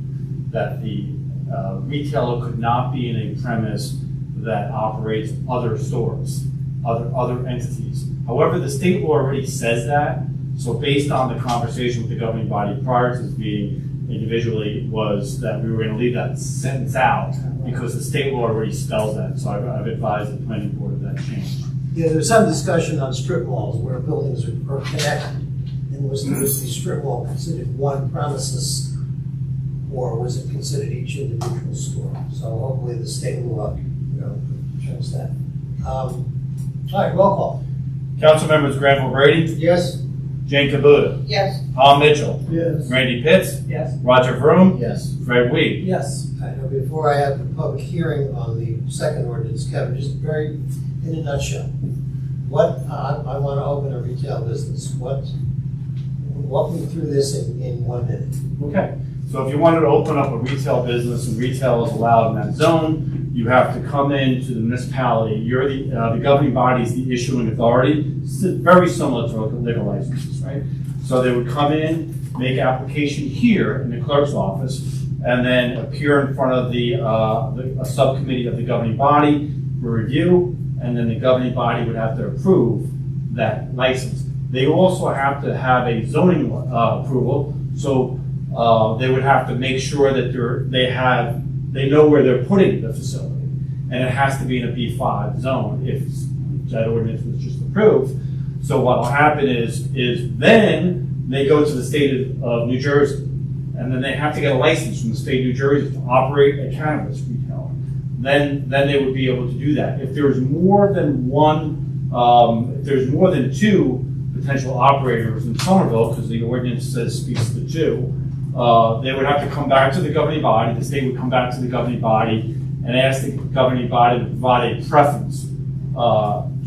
retailer could not be in a premise that operates other stores, other entities. However, the state law already says that. So based on the conversation with the governing body prior to this meeting individually was that we were going to leave that sentence out because the state law already spells that. So I've advised the planning board of that change. Yeah, there's some discussion on strip malls where buildings are connected. And was the strip mall considered one premises, or was it considered each individual store? So hopefully the state law, shows that. All right, roll call. Council members Granville Brady, Yes? Jane Kabuta, Yes. Tom Mitchell, Yes. Randy Pitts, Yes. Roger Vroom, Yes. Fred Weed. Yes. I know before I have the public hearing on the second ordinance, Kevin, just very in a nutshell, what, I want to open a retail business. Walk me through this in 1 minute. Okay, so if you wanted to open up a retail business and retail is allowed in that zone, you have to come into the municipality. You're the governing body is the issuing authority. It's very similar to liquor licenses, right? So they would come in, make application here in the clerk's office, and then appear in front of a subcommittee of the governing body for review, and then the governing body would have to approve that license. They also have to have a zoning approval, so they would have to make sure that they know where they're putting the facility, and it has to be in a B5 zone if that ordinance was just approved. So what will happen is then they go to the state of New Jersey, and then they have to get a license from the state of New Jersey to operate a cannabis retailer. Then they would be able to do that. If there's more than one, if there's more than 2 potential operators in Somerville, because the ordinance speaks to 2, they would have to come back to the governing body. The state would come back to the governing body and ask the governing body to provide a preference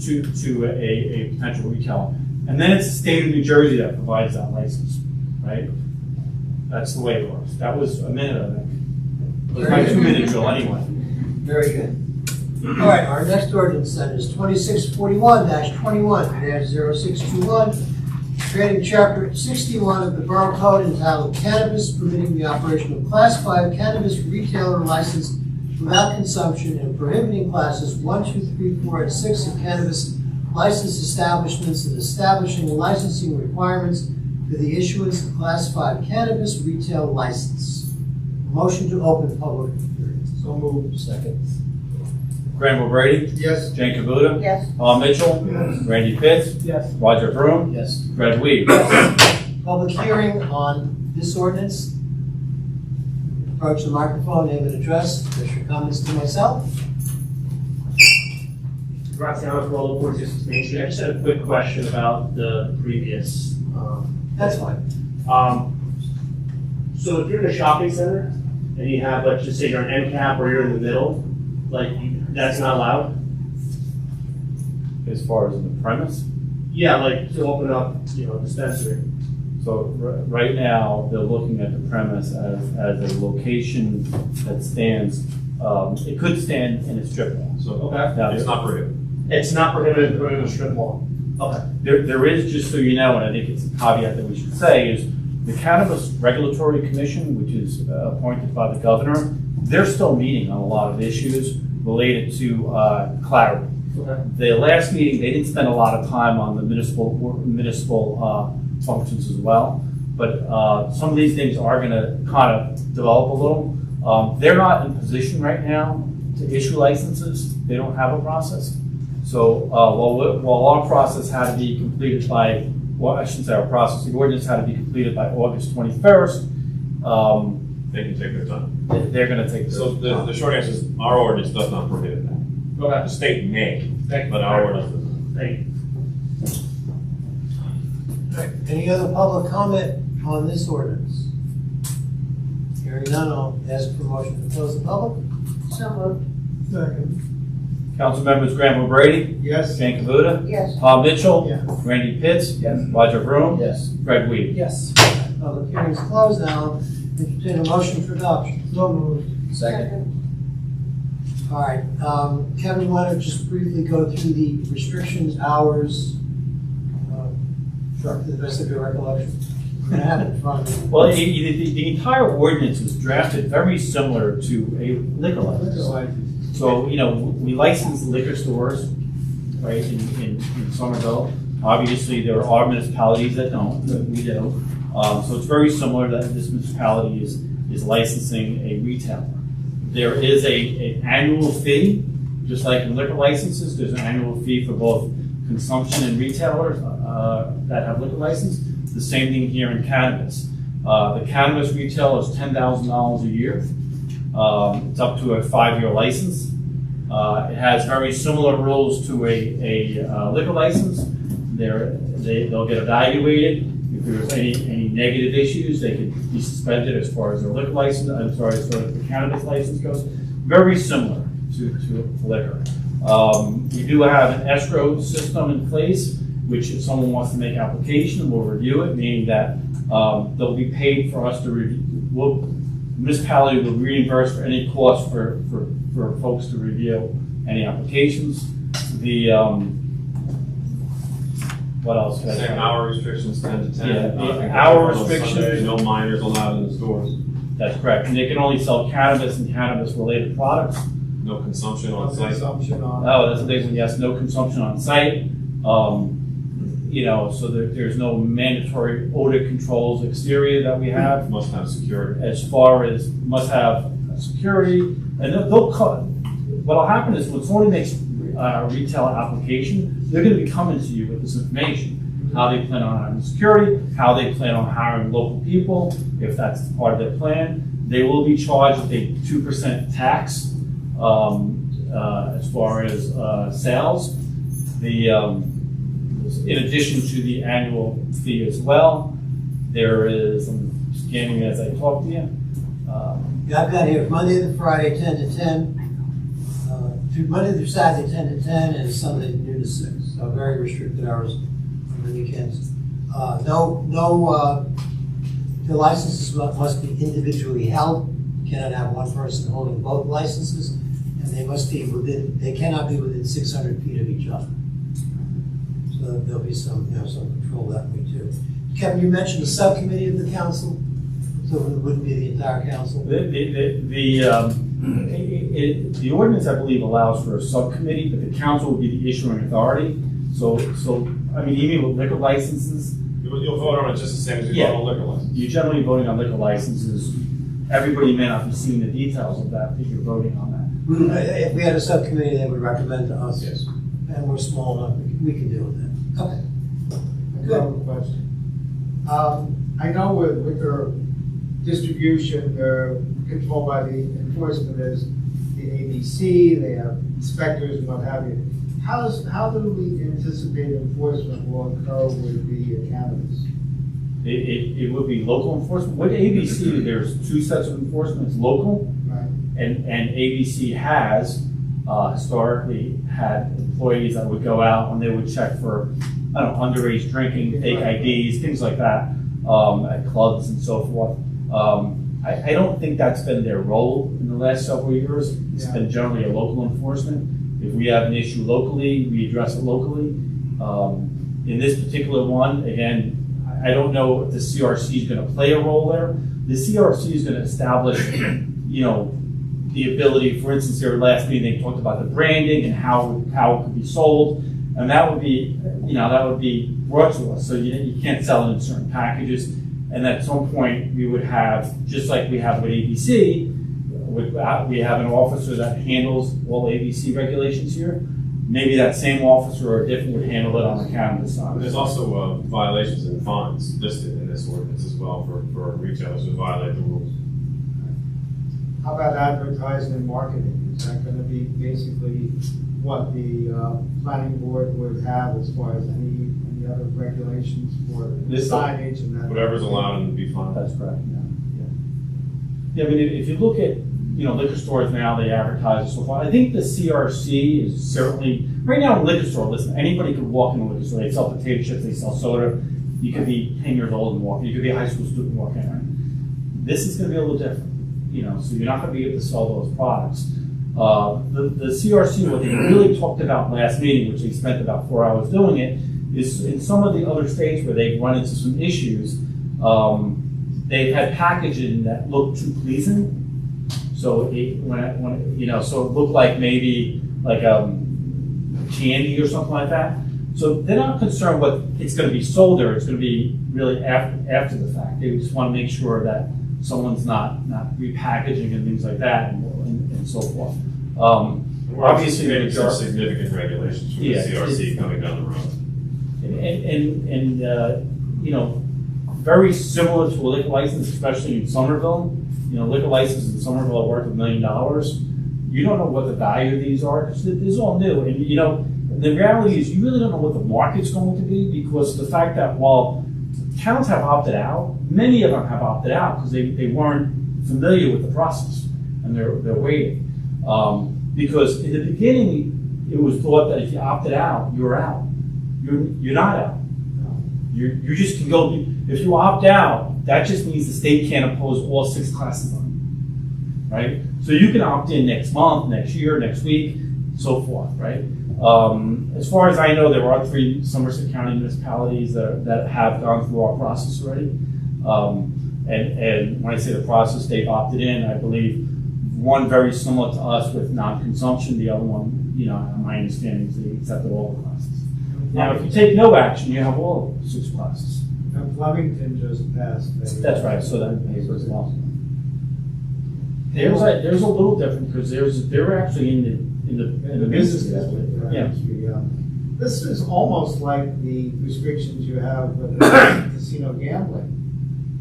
to a potential retailer. And then it's the state of New Jersey that provides that license, right? That's the way it works. That was a minute, I think. It's my 2-minute drill anyway. Very good. All right, our next ordinance then is 2641-21-0621, creating Chapter 61 of the Borough Code entitled Cannabis, permitting the operation of Class 5 cannabis retailer license without consumption and prohibiting classes 1, 2, 3, 4, and 6 of cannabis licensed establishments and establishing licensing requirements for the issuance of Class 5 cannabis retail license. Motion to open public hearing. So moved. Second. Graham O'Brady, Yes. Jane Cavuta, Yes. Tom Mitchell, Randy Pitts, Yes. Roger Vroom, Yes. Fred Weed. Public hearing on this ordinance. Approach the microphone, name and address, address your comments to myself. Graziano for all the boards of Main Street. I just had a quick question about the previous. That's fine. So if you're in a shopping center and you have, let's just say you're an end cap or you're in the middle, like that's not allowed? As far as the premise, Yeah, like to open up, a dispensary. so right now, they're looking at the premise as a location that stands, it could stand in a strip mall. So Okay. Now, it's not prohibited. It's not prohibited to put in a strip mall. Okay. there is, just so you know, and I think it's a caveat that we should say, is the Cannabis Regulatory Commission, which is appointed by the governor, they're still meeting on a lot of issues related to clarity. Okay. The last meeting, they didn't spend a lot of time on the municipal functions as well, but some of these things are gonna kind of develop a little. They're not in position right now to issue licenses. They don't have a process. So while our process had to be completed by, well, I shouldn't say our process, the ordinance had to be completed by August 21st, They can take their time. they're gonna take their So the time. short answer is, our ordinance does not prohibit that. Okay. The state may, Thank you. but our ordinance does not. Thank you. All right, any other public comment on this ordinance? Hearing none, I'll ask for motion to close the public. So moved. Second. Council members Graham O'Brady, Yes. Jane Cavuta, Yes. Tom Mitchell, Yes. Randy Pitts, Roger Vroom, Yes. Fred Weed. Yes. Public hearing is closed now. Entertain a motion for adoption. So moved. Second. All right, Kevin, why don't you just briefly go through the restrictions, hours, to the best of your recollection? I'm gonna have it in front of me. Well, the entire ordinance is drafted very similar to a liquor license. So, we license liquor stores, right, in Somerville. Obviously, there are municipalities that don't, but we do. So it's very similar that this municipality is licensing a retailer. There is an annual fee, just like in liquor licenses, there's an annual fee for both consumption and retailers that have liquor license. The same thing here in cannabis. The cannabis retail is $10,000 a year. It's up to a 5-year license. It has very similar rules to a liquor license. They'll get evaluated. If there's any negative issues, they could be suspended as far as their liquor license, as far as the cannabis license goes. Very similar to liquor. We do have an escrow system in place, which if someone wants to make application, we'll review it, meaning that they'll be paid for us to review. Municipality will reimburse for any cost for folks to review any applications. What else? Can I Same say? hour restrictions, 10 to 10. Yeah, the Nothing hour on restrictions- Sunday, no minors allowed in the stores. That's correct. And they can only sell cannabis and cannabis-related products. No consumption No on site. consumption on. Oh, that's a big one, yes, no consumption on site. So there's no mandatory odor controls exterior that we have. Must have security. As far as must have security, and what'll happen is when somebody makes a retail application, they're gonna be coming to you with this information. How they plan on having security, how they plan on hiring local people, if that's part of their plan. They will be charged with a 2% tax as far as sales. In addition to the annual fee as well, there is, I'm scanning as I talk to you. Yeah, I've got here Monday to Friday, 10 to 10. Monday through Saturday, 10 to 10, and Sunday, noon to 6. So very restricted hours on the weekends. The licenses must be individually held. cannot have one person holding both licenses, and they cannot be within 600 feet of each other. So there'll be some control that way too. Kevin, you mentioned the subcommittee of the council, so it wouldn't be the entire council. The ordinance, I believe, allows for a subcommittee, but the council would be the issuing authority. So, I mean, even with liquor licenses, You'll vote on it just the same as you vote on liquor license. you're generally voting on liquor licenses. Everybody may not be seeing the details of that, but you're voting on that. If we had a subcommittee, they would recommend to us. Yes. And we're small enough, we can deal with that. Okay. I have a question. I know with liquor distribution, they're controlled by the enforcement is the ABC, they have inspectors and what have you. How do we anticipate enforcement will occur with the cannabis? It would be local enforcement. With ABC, there's two sets of enforcement. It's local, Right. and ABC has historically had employees that would go out and they would check for, I don't know, underage drinking, fake IDs, things like that, at clubs and so forth. I don't think that's been their role in the last several years. It's been generally a local enforcement. If we have an issue locally, we address it locally. In this particular one, again, I don't know if the CRC is going to play a role there. The CRC is going to establish, the ability, for instance, their last meeting, they talked about the branding and how it could be sold. And that would be, brought to us. So you can't sell it in certain packages. And at some point, we would have, just like we have with ABC, we have an officer that handles all ABC regulations here. Maybe that same officer or different would handle it on the cannabis side. There's also violations and fines listed in this ordinance as well for retailers who violate the rules. How about advertising and marketing? Is that going to be basically what the planning board would have as far as any other regulations for signage and that? Whatever's allowed and be fine. That's correct, yeah. I mean, if you look at, liquor stores now, they advertise and so forth. I think the CRC is certainly, right now in liquor store, listen, anybody could walk in a liquor store. They sell potato chips, they sell soda. You could be 10 years old and walk in. You could be a high school student and walk in, right? This is going to be a little different, so you're not going to be able to sell those products. The CRC, what they really talked about last meeting, which they spent about 4 hours doing it, is in some of the other states where they've run into some issues, they've had packaging that looked too pleasing. So so it looked like maybe like candy or something like that. So they're not concerned what it's going to be sold there. It's going to be really after the fact. They just want to make sure that someone's not repackaging and things like that and so forth. Obviously, there's some significant regulations from the CRC coming down the road. Very similar to a liquor license, especially in Somerville. Liquor licenses in Somerville are worth $1 million. You don't know what the value of these are because this is all new. And the reality is you really don't know what the market's going to be because of the fact that while towns have opted out, many of them have opted out because they weren't familiar with the process and they're waiting. Because in the beginning, it was thought that if you opted out, you're out. You're not out. You just can go. If you opt out, that just means the state can't impose all 6 classes on you, right? So you can opt in next month, next year, next week, so forth, right? As far as I know, there are 3 Somerset County municipalities that have gone through our process already. And when I say the process, they've opted in. I believe one very similar to us with non-consumption. The other one, my understanding is they accepted all the classes. Now, if you take no action, you have all of 6 classes. And Flemington just passed. That's right. So that in the paper as well. There's a little different because they're actually in the business. Yeah. This is almost like the restrictions you have with casino gambling.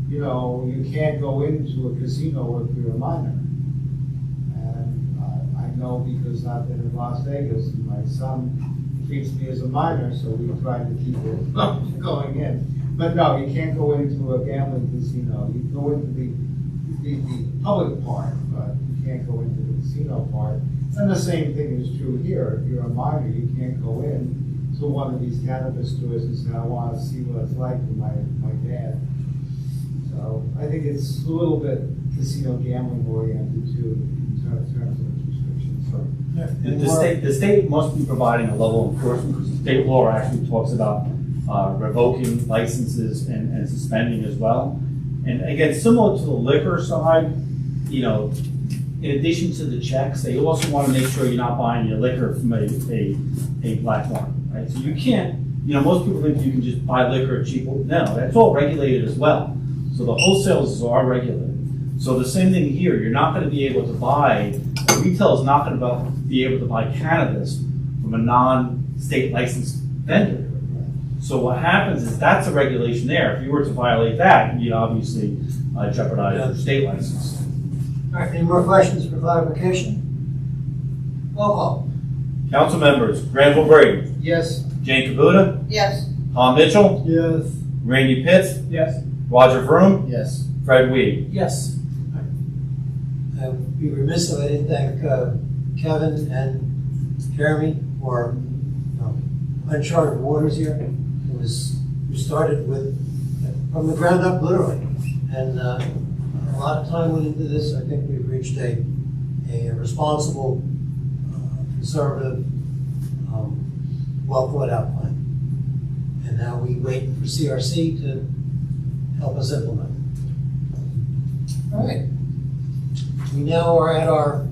You can't go into a casino if you're a minor. And I know because I've been in Las Vegas, and my son treats me as a minor, so we try to keep it going in. But no, you can't go into a gambling casino. You go into the public part, but you can't go into the casino part. And the same thing is true here. If you're a minor, you can't go in to one of these cannabis stores and say, I want to see what it's like with my dad. So I think it's a little bit casino gambling oriented too, in terms of restrictions. The state must be providing a level of enforcement, because the state law actually talks about revoking licenses and suspending as well. And again, similar to the liquor side, you know, in addition to the checks, they also want to make sure you're not buying your liquor from a black market, right? So you can't, you know, most people think you can just buy liquor cheap. No, that's all regulated as well. So the wholesalers are regulated. So the same thing here, you're not going to be able to buy, retail is not going to be able to buy cannabis from a non-state licensed vendor. So what happens is that's a regulation there. If you were to violate that, you'd obviously jeopardize your state license. All right, any more questions for clarification? Roll call. Council members, Granville Brady, Yes. Jane Kabuta, Yes. Tom Mitchell, Yes. Randy Pitts, Yes. Roger Vroom, Yes. Fred Weed. Yes. I would be remiss if I didn't thank Kevin and Jeremy for Uncharted Waters here. We started from the ground up, literally. And a lot of time went into this. I think we've reached a responsible, conservative, well thought out plan. And now we wait for CRC to help us implement. All right. We now are at our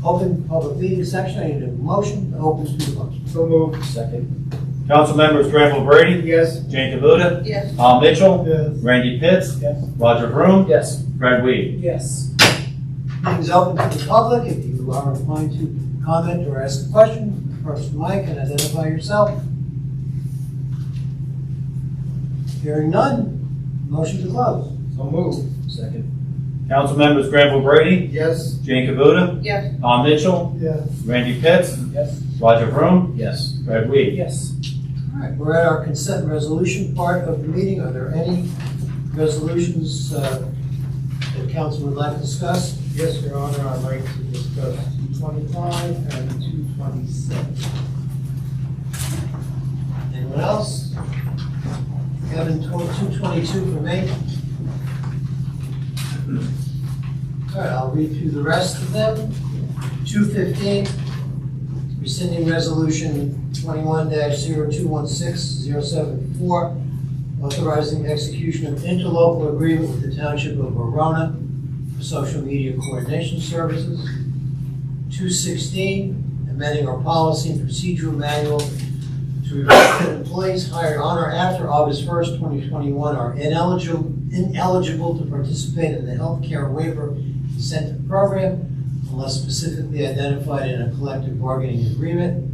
open public meeting section. I need a motion to open to the public. So moved. Second. Council members, Granville Brady, Yes. Jane Kabuta, Yes. Tom Mitchell, Yes. Randy Pitts, Yes. Roger Vroom, Yes. Fred Weed. Yes. Meeting's open to the public. If you are inclined to comment or ask a question, approach the mic and identify yourself. Hearing none, motion to close. So moved. Second. Council members, Granville Brady, Yes. Jane Kabuta, Yes. Tom Mitchell, Yes. Randy Pitts, Yes. Roger Vroom, Yes. Fred Weed. Yes. All right, we're at our consent resolution part of the meeting. Are there any resolutions that council would like to discuss? Yes, Your Honor, I'd like to discuss 225 and 226. Anyone else? Kevin, 222 for me. All right, I'll read through the rest of them. 215, rescinding resolution 21-0216-074, authorizing execution of interlocal agreement with the Township of Borough for social media coordination services. 216, amending our policy and procedural manual to reflect that employees hired on or after August 1st, 2021 are ineligible to participate in the healthcare waiver incentive program unless specifically identified in a collective bargaining agreement.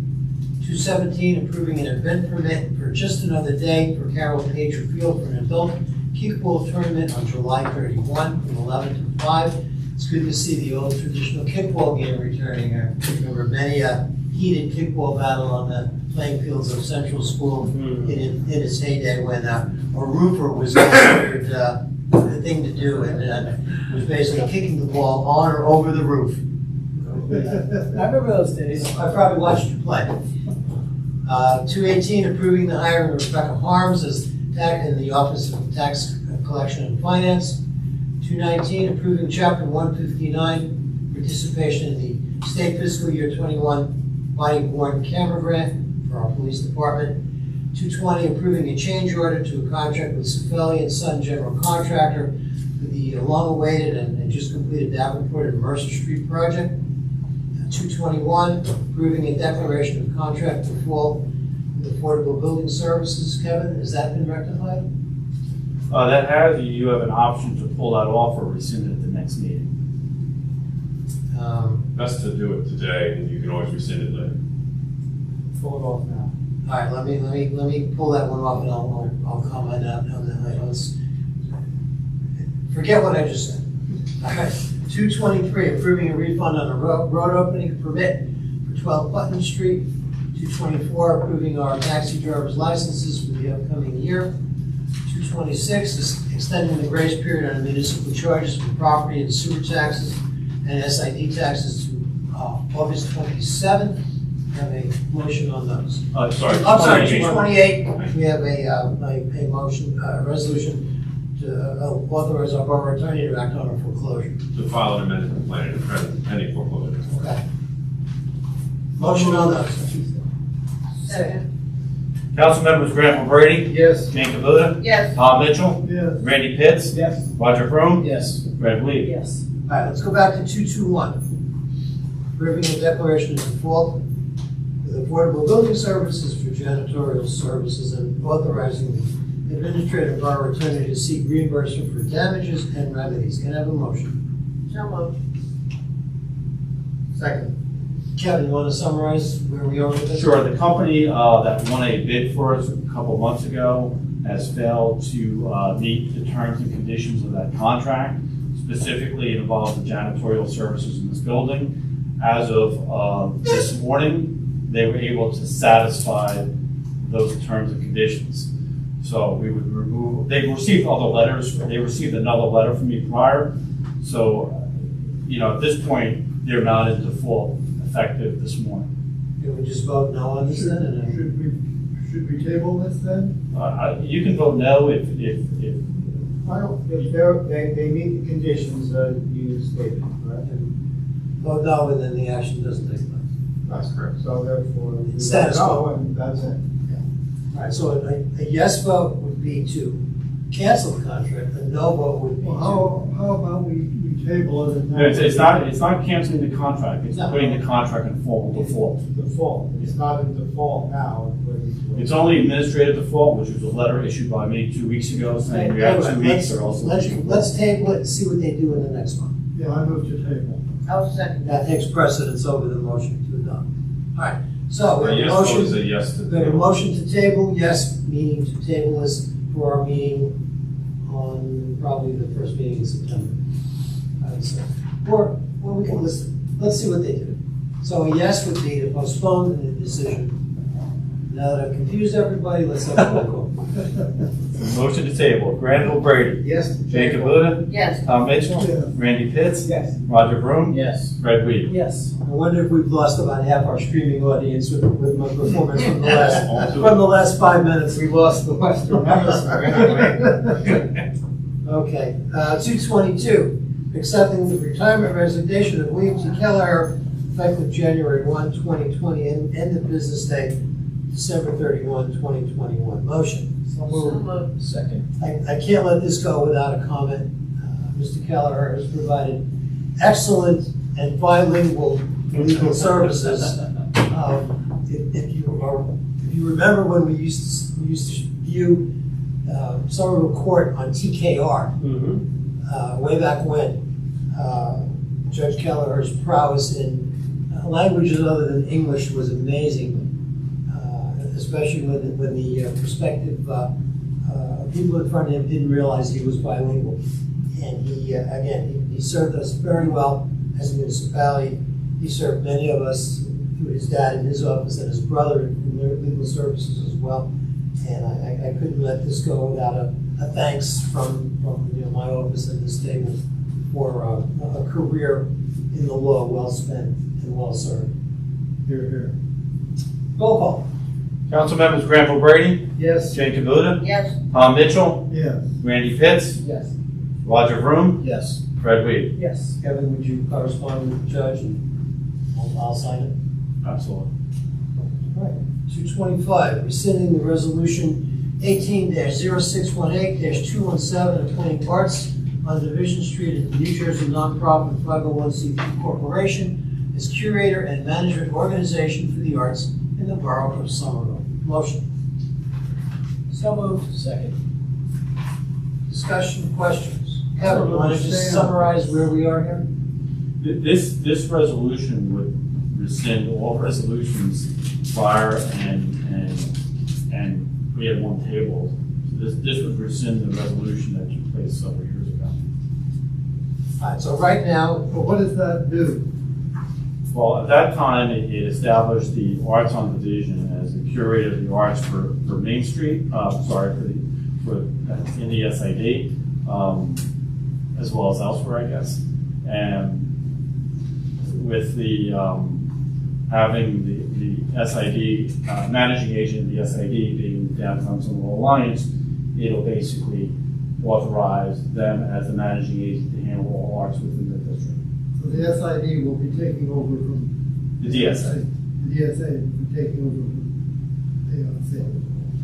217, approving an event permit for just another day for Carroll Pager Field for an adult kickball tournament on July 31 from 11 to 5. It's good to see the old traditional kickball game returning. I remember many a heated kickball battle on the playing fields of Central School in its heyday when a roofer was considered the thing to do, and was basically kicking the ball on or over the roof. I remember those days. I probably watched you play. 218, approving the hiring of Rebecca Harms as in the Office of Tax Collection and Finance. 219, approving Chapter 159, participation in the state fiscal year 21 body-worn camera grant for our police department. 220, approving a change order to a contract with Cifelli and Son General Contractor for the long-awaited and just completed Davenport and Mercer Street project. 221, approving a declaration of contract for fall with Affordable Building Services. Kevin, has that been rectified? That has, you have an option to pull that off or rescind it at the next meeting. Best to do it today, and you can always rescind it later. Pull it off now. All right, let me pull that one off and I'll comment on that. Forget what I just said. All right, 223, approving a refund on a road opening permit for 12 Putnam Street. 224, approving our taxi driver's licenses for the upcoming year. 226 is extending the grace period on municipal charges for property and sewer taxes and SID taxes to August 27th. Have a motion on those. Sorry. I'm sorry, 28. 228, we have a motion, a resolution to authorize our borough attorney to act on a foreclosure. To file an amended complaint in present pending foreclosure. Okay. Motion on those. Second. Council members Granville Brady, Yes. Jane Cavuta, Yes. Tom Mitchell, Yes. Randy Pitts, Yes. Roger Vroom, Yes. Fred Weed. Yes. All right, let's go back to 221. Approving the declaration of default with affordable building services for janitorial services and authorizing the administrative borough attorney to seek reimbursement for damages and remedies. Can I have a motion? So moved. Second. Kevin, you want to summarize where we are with this? Sure, the company that won a bid for us a couple months ago has failed to meet the terms and conditions of that contract. Specifically, it involves the janitorial services in this building. As of this morning, they were able to satisfy those terms and conditions. So we would remove, they received other letters, they received another letter from me prior. So, at this point, they're not in default effective this morning. Can we just vote no on this then? And Should we table this then? You can vote no if I don't, if they meet the conditions you stated, correct? vote no, and then the action doesn't take place. That's correct. So therefore, we Status quo. vote no, and that's it. All right, so a yes vote would be to cancel the contract, a no vote would be Well, to. how about we table it and. it's not canceling the contract, it's No. putting the contract in formal default. Default, it's not in default now. It's only administrative default, which was a letter issued by me 2 weeks ago saying we have 2 weeks or else. Let's table it and see what they do in the next one. Yeah, I move to table. I'll second. That takes precedence over the motion to adopt. All right, so we A have a yes vote is motion, a yes to we have a table. motion to table, yes, meaning to table this for our meeting on probably the first meeting in September. I would say. Or we can listen, let's see what they do. So a yes would be to postpone the decision. Now that I've confused everybody, let's have a roll call. Motion to table, Granville Brady, Yes. Jane Cavuta, Yes. Tom Mitchell, Yeah. Randy Pitts, Yes. Roger Vroom, Yes. Fred Weed. Yes. I wonder if we've lost about half our streaming audience with my performance from the last 5 minutes. We lost the Western Hemisphere. Okay, 222, accepting the retirement resignation of William T. Keller effective January 1, 2020, and end of business day, December 31, 2021. Motion. So moved. Second. I can't let this go without a comment. Mr. Keller has provided excellent and bilingual legal services. If you remember when we used to view Somerville Court on TKR, way back when, Judge Kelleher's prowess in languages other than English was amazing, especially when the prospective people in front of him didn't realize he was bilingual. And he served us very well as a municipality. He served many of us through his dad in his office and his brother in their legal services as well. And I couldn't let this go without a thanks from my office at this table for a career in the law well spent and well served. Here, here. Roll call. Council members Granville Brady, Yes. Jane Cavuta, Yes. Tom Mitchell, Yes. Randy Pitts, Yes. Roger Vroom, Yes. Fred Weed. Yes. Kevin, would you correspond with the judge and I'll sign it? Absolutely. All right. 225, rescinding the resolution 18-0618-217 appointing arts on Division Street at the New Jersey nonprofit 501c3 corporation as curator and management organization for the arts in the borough of Somerville. Motion. So moved. Second. Discussion, questions? Kevin, you want to just summarize where we are here? This resolution would rescind all resolutions prior and we had one table. So this would rescind the resolution that took place several years ago. All right, so right now, Well, what does that do? Well, at that time, it established the Arts on Division as the curator of the arts for Main Street, in the SID, as well as elsewhere, I guess. And with the having the SID, managing agent of the SID being Downtown Somerville Alliance, it'll basically authorize them as the managing agent to handle all arts within the district. So the SID will be taking over from. The DSA. The DSA will be taking over from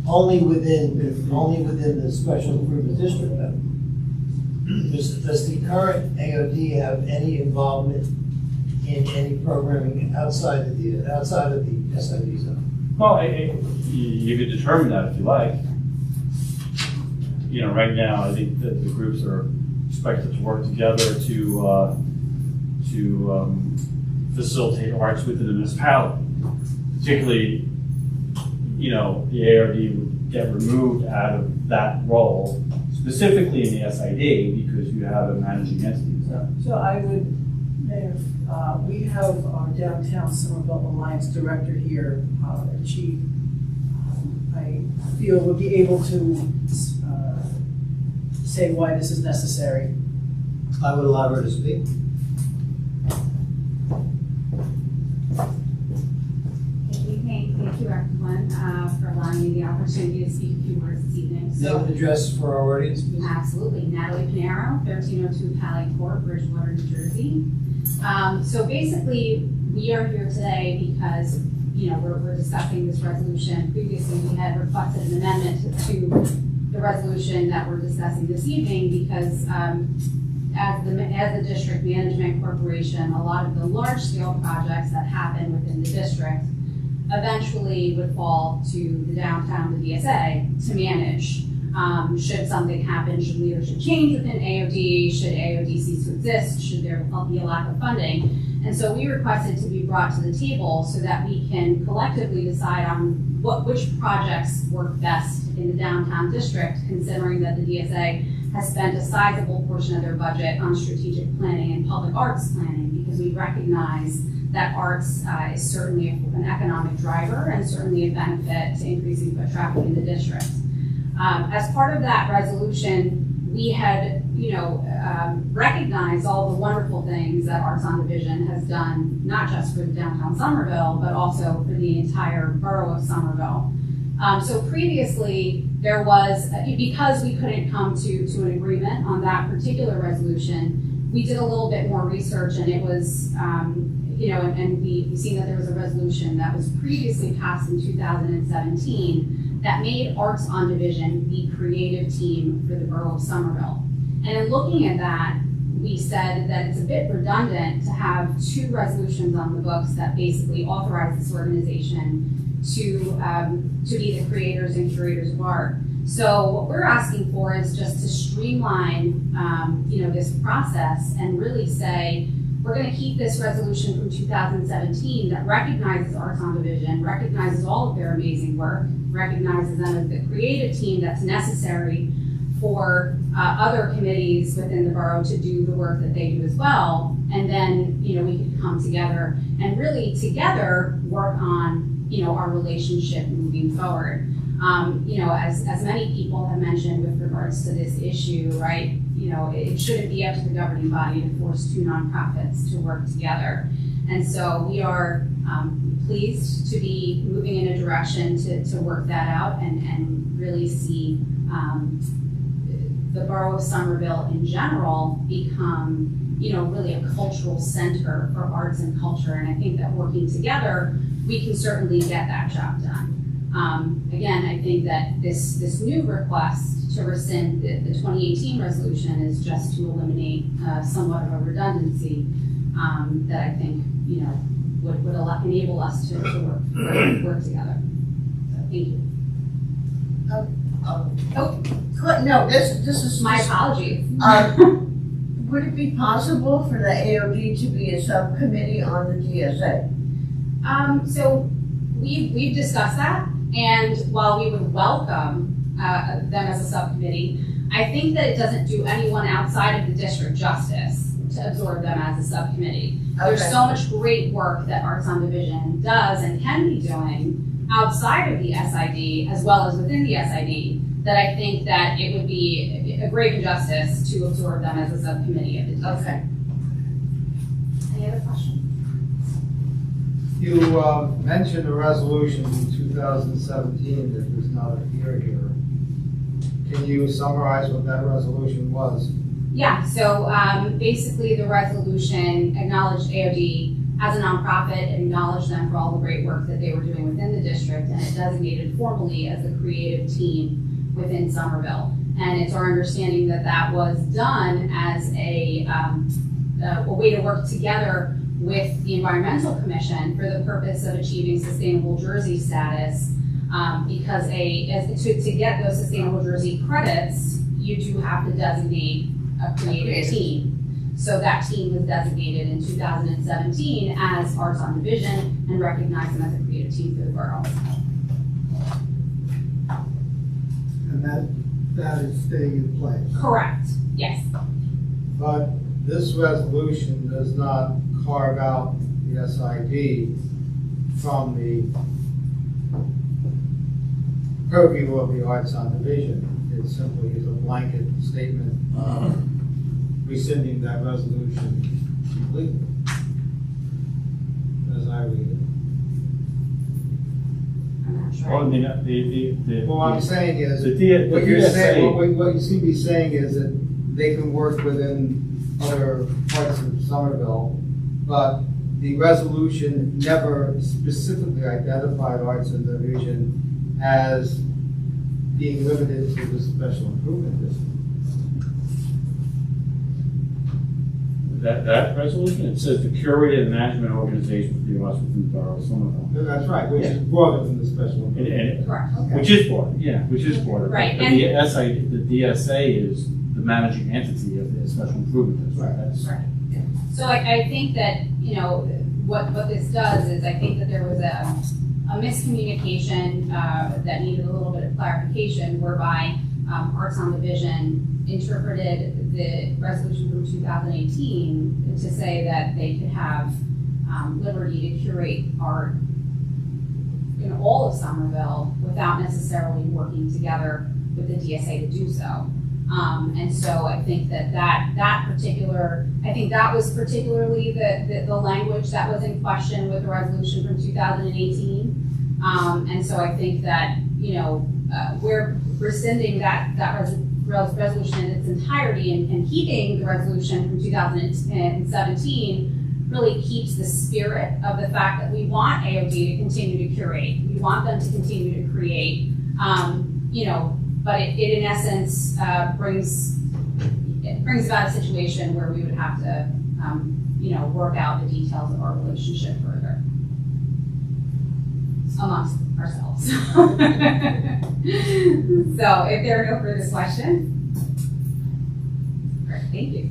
ARC. Only within the special improvement district then? Does the current AOD have any involvement in any programming outside of the SID zone? Well, you could determine that if you like. You know, right now, I think that the groups are expected to work together to facilitate arts within the municipality. Particularly, you know, the ARD would get removed out of that role, specifically in the SID, because you have a managing entity there. So I would, Mayor, we have our Downtown Somerville Alliance Director here, and she, I feel would be able to say why this is necessary. I would allow her to speak. Thank you everyone for allowing me the opportunity to speak a few words this evening. Name and address for our audience, please. Absolutely. Natalie Pinero, 1302 Pally Court, Bridgewater, New Jersey. So basically, we are here today because, you know, we're discussing this resolution. Previously, we had requested an amendment to the resolution that we're discussing this evening because as the district management corporation, a lot of the large-scale projects that happen within the district eventually would fall to the downtown, the DSA, to manage. Should something happen, should leadership change within AOD, should AOD cease to exist, should there be a lack of funding. And so we requested to be brought to the table so that we can collectively decide on which projects work best in the downtown district, considering that the DSA has spent a sizable portion of their budget on strategic planning and public arts planning, because we recognize that arts is certainly an economic driver and certainly a benefit to increasing foot traffic in the district. As part of that resolution, we had, recognized all the wonderful things that Arts on Division has done, not just for downtown Somerville, but also for the entire borough of Somerville. So previously, there was, because we couldn't come to an agreement on that particular resolution, we did a little bit more research, and it was, and we've seen that there was a resolution that was previously passed in 2017 that made Arts on Division the creative team for the borough of Somerville. And in looking at that, we said that it's a bit redundant to have two resolutions on the books that basically authorize this organization to be the creators and curators of art. So what we're asking for is just to streamline, this process and really say, we're going to keep this resolution from 2017 that recognizes Arts on Division, recognizes all of their amazing work, recognizes them as the creative team that's necessary for other committees within the borough to do the work that they do as well. And then, we could come together and really together work on, our relationship moving forward. As many people have mentioned with regards to this issue, right? It shouldn't be up to the governing body to force two nonprofits to work together. And so we are pleased to be moving in a direction to work that out and really see the borough of Somerville in general become, really a cultural center for arts and culture. And I think that working together, we can certainly get that job done. Again, I think that this new request to rescind the 2018 resolution is just to eliminate somewhat of a redundancy that I think, would enable us to work together. So, thank you. No, this is my apologies. Would it be possible for the AOD to be a subcommittee on the DSA? So we've discussed that, and while we would welcome them as a subcommittee, I think that it doesn't do anyone outside of the district justice to absorb them as a subcommittee. Okay. There's so much great work that Arts on Division does and can be doing outside of the SID as well as within the SID that I think that it would be a great injustice to absorb them as a subcommittee of the DSA. Okay. Any other questions? You mentioned a resolution in 2017 that does not appear here. Can you summarize what that resolution was? Yeah, so basically the resolution acknowledged AOD as a nonprofit, acknowledged them for all the great work that they were doing within the district, and it designated formally as a creative team within Somerville. And it's our understanding that that was done as a way to work together with the Environmental Commission for the purpose of achieving sustainable Jersey status, because to get those sustainable Jersey credits, you do have to designate a creative team. So that team was designated in 2017 as Arts on Division and recognized them as a creative team for the borough. And that is staying in place. Correct, yes. But this resolution does not carve out the SID from the purview of the Arts on Division. It simply is a blanket statement rescinding that resolution completely, as I read it. I'm not sure. Well, I mean, Well, what I'm saying is, the what you're DSA saying, what you seem to be saying is that they can work within other parts of Somerville, but the resolution never specifically identified Arts and Division as being limited to the special improvement district. That resolution, it says the curator and management organization for the arts within the borough of Somerville. That's right, which is broader than the special improvement. And Correct. which is broader, yeah, which is broader. Right, But the DSA is the managing entity of the special improvement district. That's- Right. So I think that, what this does is I think that there was a miscommunication that needed a little bit of clarification, whereby Arts on Division interpreted the resolution from 2018 to say that they could have liberty to curate art in all of Somerville without necessarily working together with the DSA to do so. And so I think that was particularly the language that was in question with the resolution from 2018. And so I think that, we're rescinding that resolution in its entirety and keeping the resolution from 2017 really keeps the spirit of the fact that we want AOD to continue to curate. We want them to continue to create, but it in essence brings about a situation where we would have to, work out the details of our relationship further amongst ourselves. So if there are no further questions, great, thank you.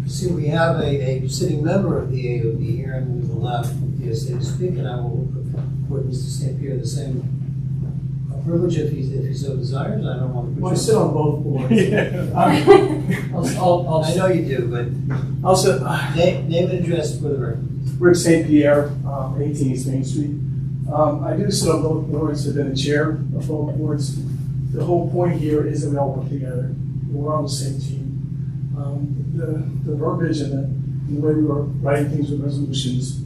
See, we have a sitting member of the AOD here, and we've allowed the DSA to speak, and I will put Mr. St. Pierre the same privilege if he so desires. I don't want to. I sit on both boards. I'll I know you do, but I'll sit. name and address for the record. Rick St. Pierre, 18 East Main Street. I do sit on both boards. I've been the chair of both boards. The whole point here is that we all work together. We're on the same team. The verbiage and the way we were writing things with resolutions,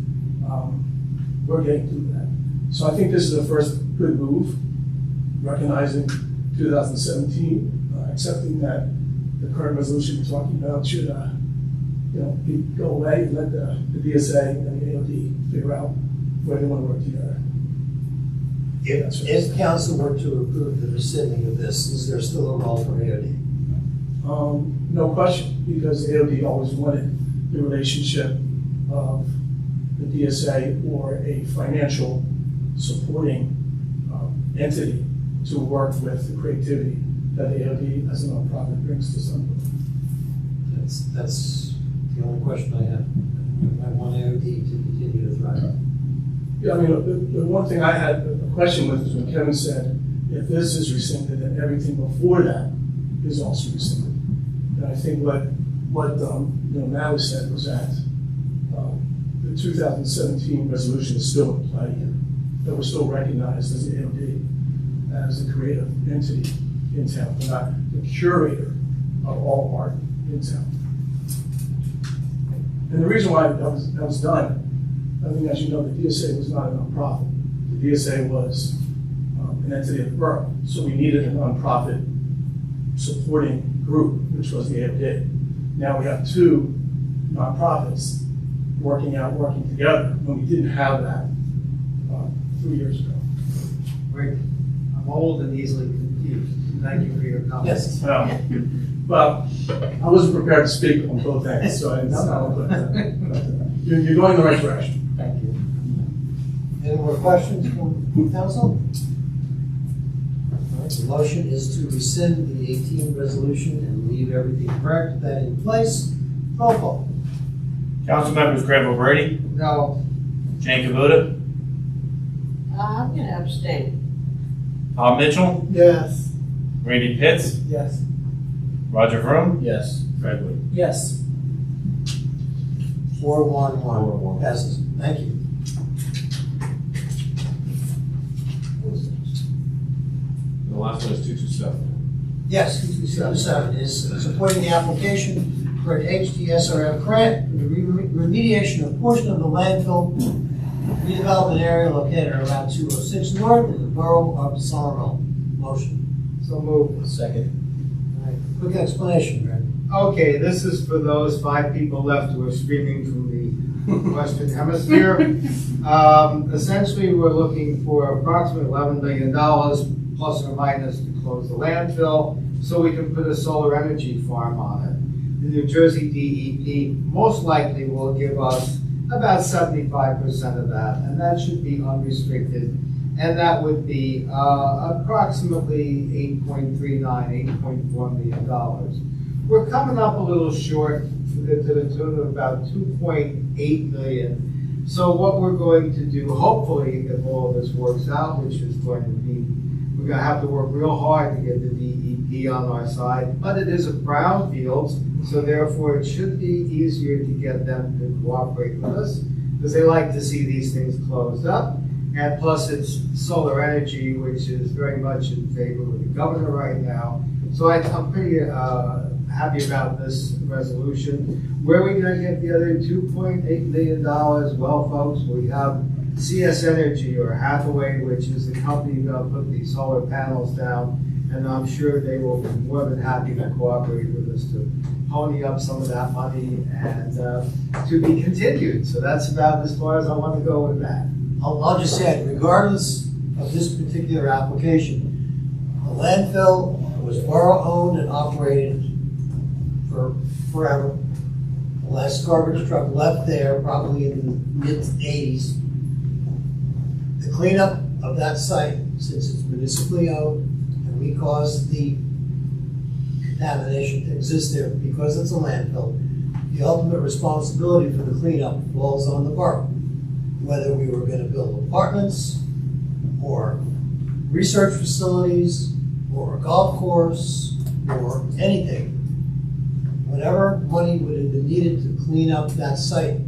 we're getting through that. So I think this is the first good move, recognizing 2017, accepting that the current resolution we're talking about should, go away and let the DSA and the AOD figure out where they want to work together. If council were to approve the rescinding of this, is there still a role for AOD? No question, because AOD always wanted the relationship of the DSA or a financial supporting entity to work with the creativity that AOD as a nonprofit brings to Somerville. That's the only question I have. I want AOD to continue to thrive. Yeah, I mean, the one thing I had a question with is when Kevin said, if this is rescinded, then everything before that is also rescinded. And I think what Natalie said was that the 2017 resolution is still in play, that we're still recognized as the AOD, as the creative entity in town, but not the curator of all art in town. And the reason why that was done, I think as you know, the DSA was not a nonprofit. The DSA was an entity of the borough. So we needed a nonprofit supporting group, which was the AOD. Now we have two nonprofits working together when we didn't have that 3 years ago. Great. I'm old and easily confused. Thank you for your comments. Yes. Well, I wasn't prepared to speak on both ends, so I didn't know, but you're going in the right direction. Thank you. Any more questions from council? All right, the motion is to rescind the 18 resolution and leave everything correct, with that in place. Roll call. Council members Granville Brady, No. Jane Kabuda, I'm gonna abstain. Tom Mitchell, Yes. Randy Pitts, Yes. Roger Vroom, Yes. Fred Wood. Yes. 4-1-1 passes. Thank you. The last one is 227. Yes, 227 is supporting the application for an HDSRF grant for the remediation of portion of the landfill redevelopment area located around 206 North in the Borough of Somerville. Motion. So moved. Second. All right, quick explanation, Greg. Okay, this is for those 5 people left who are streaming from the Western Hemisphere. Essentially, we're looking for approximately $11 million plus or minus to close the landfill so we can put a solar energy farm on it. The New Jersey DEP most likely will give us about 75% of that, and that should be unrestricted. And that would be approximately $8.4 million. We're coming up a little short to the tune of about $2.8 million. So what we're going to do, hopefully, if all of this works out, which is going to be, we're going to have to work real hard to get the DEP on our side, but it is a brownfield, so therefore it should be easier to get them to cooperate with us, because they like to see these things closed up. And plus it's solar energy, which is very much in favor of the governor right now. So I'm pretty happy about this resolution. Where are we going to get the other $2.8 million? Well, folks, we have CS Energy or Hathaway, which is the company that put these solar panels down, and I'm sure they will be more than happy to cooperate with us to pony up some of that money and to be continued. So that's about as far as I want to go with that. I'll just say, regardless of this particular application, the landfill was borough-owned and operated for forever. The last garbage truck left there probably in the mid-80s. The cleanup of that site, since it's municipally owned, and we caused the contamination to exist there because it's a landfill, the ultimate responsibility for the cleanup falls on the borough. Whether we were going to build apartments, or research facilities, or a golf course, or anything, whatever money would have been needed to clean up that site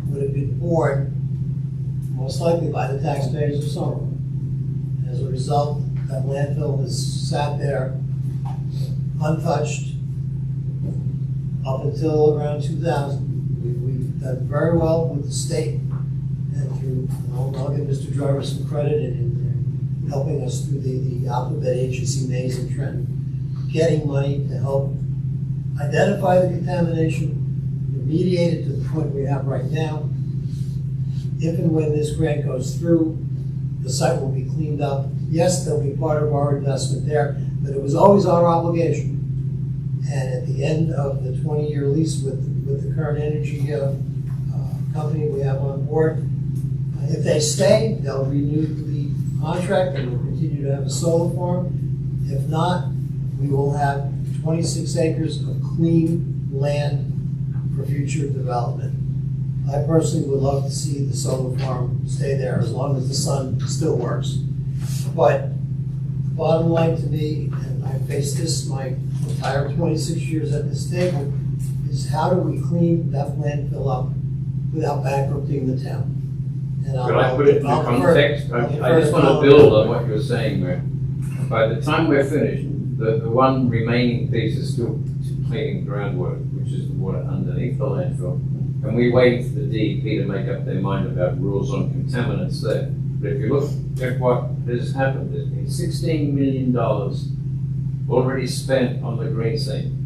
would have been borne most likely by the taxpayers of Somerville. As a result, that landfill has sat there untouched up until around 2000. We've done very well with the state. And through, I'll give Mr. Driver some credit in helping us through the alphabet agency Maze and Trent, getting money to help identify the contamination, remediate it to the point we have right now. If and when this grant goes through, the site will be cleaned up. Yes, there'll be part of our investment there, but it was always our obligation. And at the end of the 20-year lease with the current energy company we have on board, if they stay, they'll renew the contract and we'll continue to have a solar farm. If not, we will have 26 acres of clean land for future development. I personally would love to see the solar farm stay there as long as the sun still works. But the bottom line to me, and I faced this my entire 26 years at this table, is how do we clean that landfill up without bankrupting the town? And Could I put it into context? I just want to build on what you're saying, Rick. By the time we're finished, the one remaining piece is to cleaning groundwater, which is the water underneath the landfill. And we wait for the DEP to make up their mind about rules on contaminants there. But if you look at what has happened, there's been $16 million already spent on the green scene.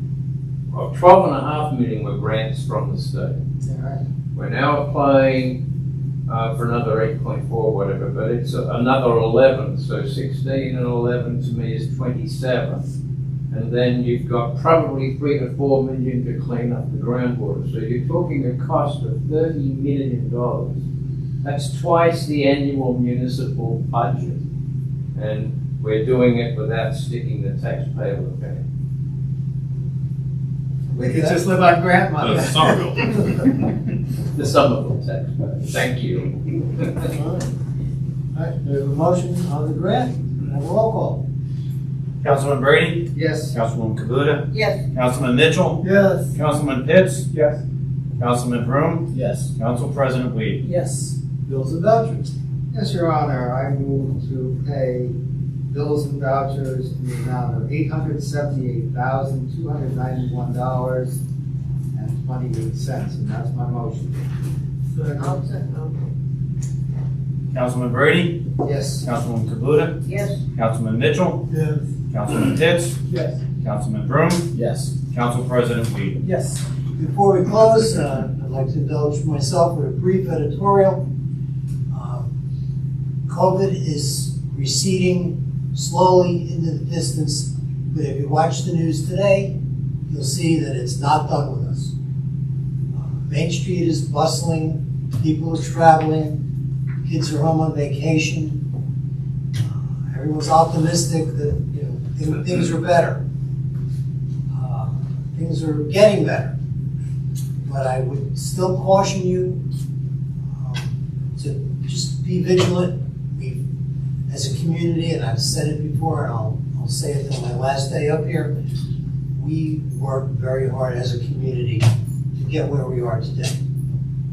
Well, 12.5 million were grants from the state. We're now applying for another 8.4 whatever, but it's another 11, so 16 and 11 to me is 27. And then you've got probably 3 to 4 million to clean up the groundwater. So you're talking a cost of $30 million. That's twice the annual municipal budget. And we're doing it without sticking the taxpayer with it. We could just live on grant money. The Somerville. The Somerville taxpayer. Thank you. All right, there's a motion on the grant, and a roll call. Councilman Brady? Yes. Councilwoman Kabuta? Yes. Councilman Mitchell? Yes. Councilman Pitts? Yes. Councilman Broom? Yes. Council President Weed? Yes. Bills and vouchers. Yes, Your Honor, I move to pay bills and vouchers in the amount of $878,291.28, and that's my motion. I'll second. Councilman Brady? Yes. Councilwoman Kabuta? Yes. Councilman Mitchell? Yes. Councilman Pitts? Yes. Councilman Broom? Yes. Council President Weed? Yes. Before we close, I'd like to indulge myself with a brief editorial. COVID is receding slowly into the distance, but if you watch the news today, you'll see that it's not done with us. Main Street is bustling, people are traveling, kids are home on vacation. Everyone's optimistic that things are better. Things are getting better. But I would still caution you to just be vigilant. We, as a community, and I've said it before, and I'll say it till my last day up here, we work very hard as a community to get where we are today.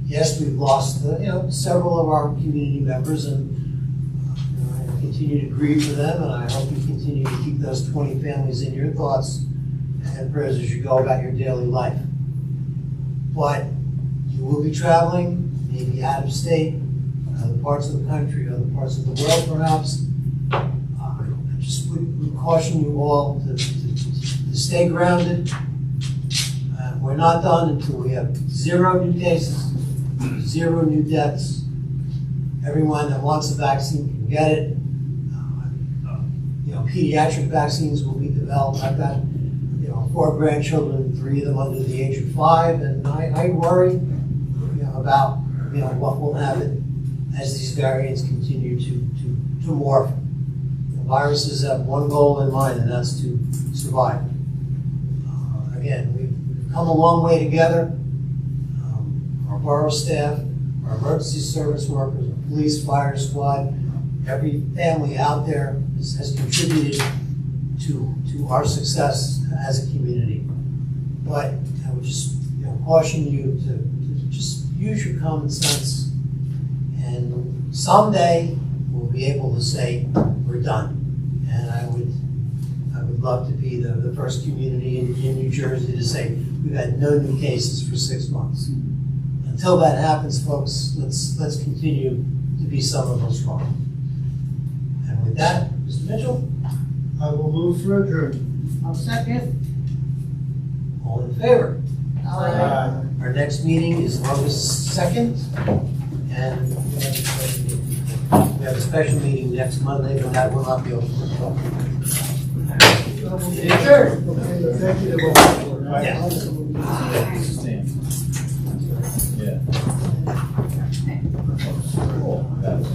Yes, we've lost several of our community members, and I continue to grieve for them, and I hope you continue to keep those 20 families in your thoughts and prayers as you go about your daily life. But you will be traveling, maybe out of state, other parts of the country, other parts of the world perhaps. I just would caution you all to stay grounded. We're not done until we have 0 new cases, 0 new deaths. Everyone that wants a vaccine can get it. Pediatric vaccines will be developed. I've got 4 grandchildren, 3 of them under the age of 5, and I worry about what will happen as these variants continue to morph. Viruses have one goal in mind, and that's to survive. Again, we've come a long way together. Our borough staff, our emergency service workers, our police, fire squad, every family out there has contributed to our success as a community. But I would just caution you to just use your common sense, and someday we'll be able to say we're done. And I would love to be the first community in New Jersey to say we've had no new cases for 6 months. Until that happens, folks, let's continue to be Somerville strong. And with that, Mr. Mitchell? I will move for adjournment. I'll second. All in favor? Aye. Our next meeting is August 2nd, and we have a special meeting next Monday, but that will not be open for the public. Sure. Executive order. Yeah. Stand. Yeah. Oh, that was-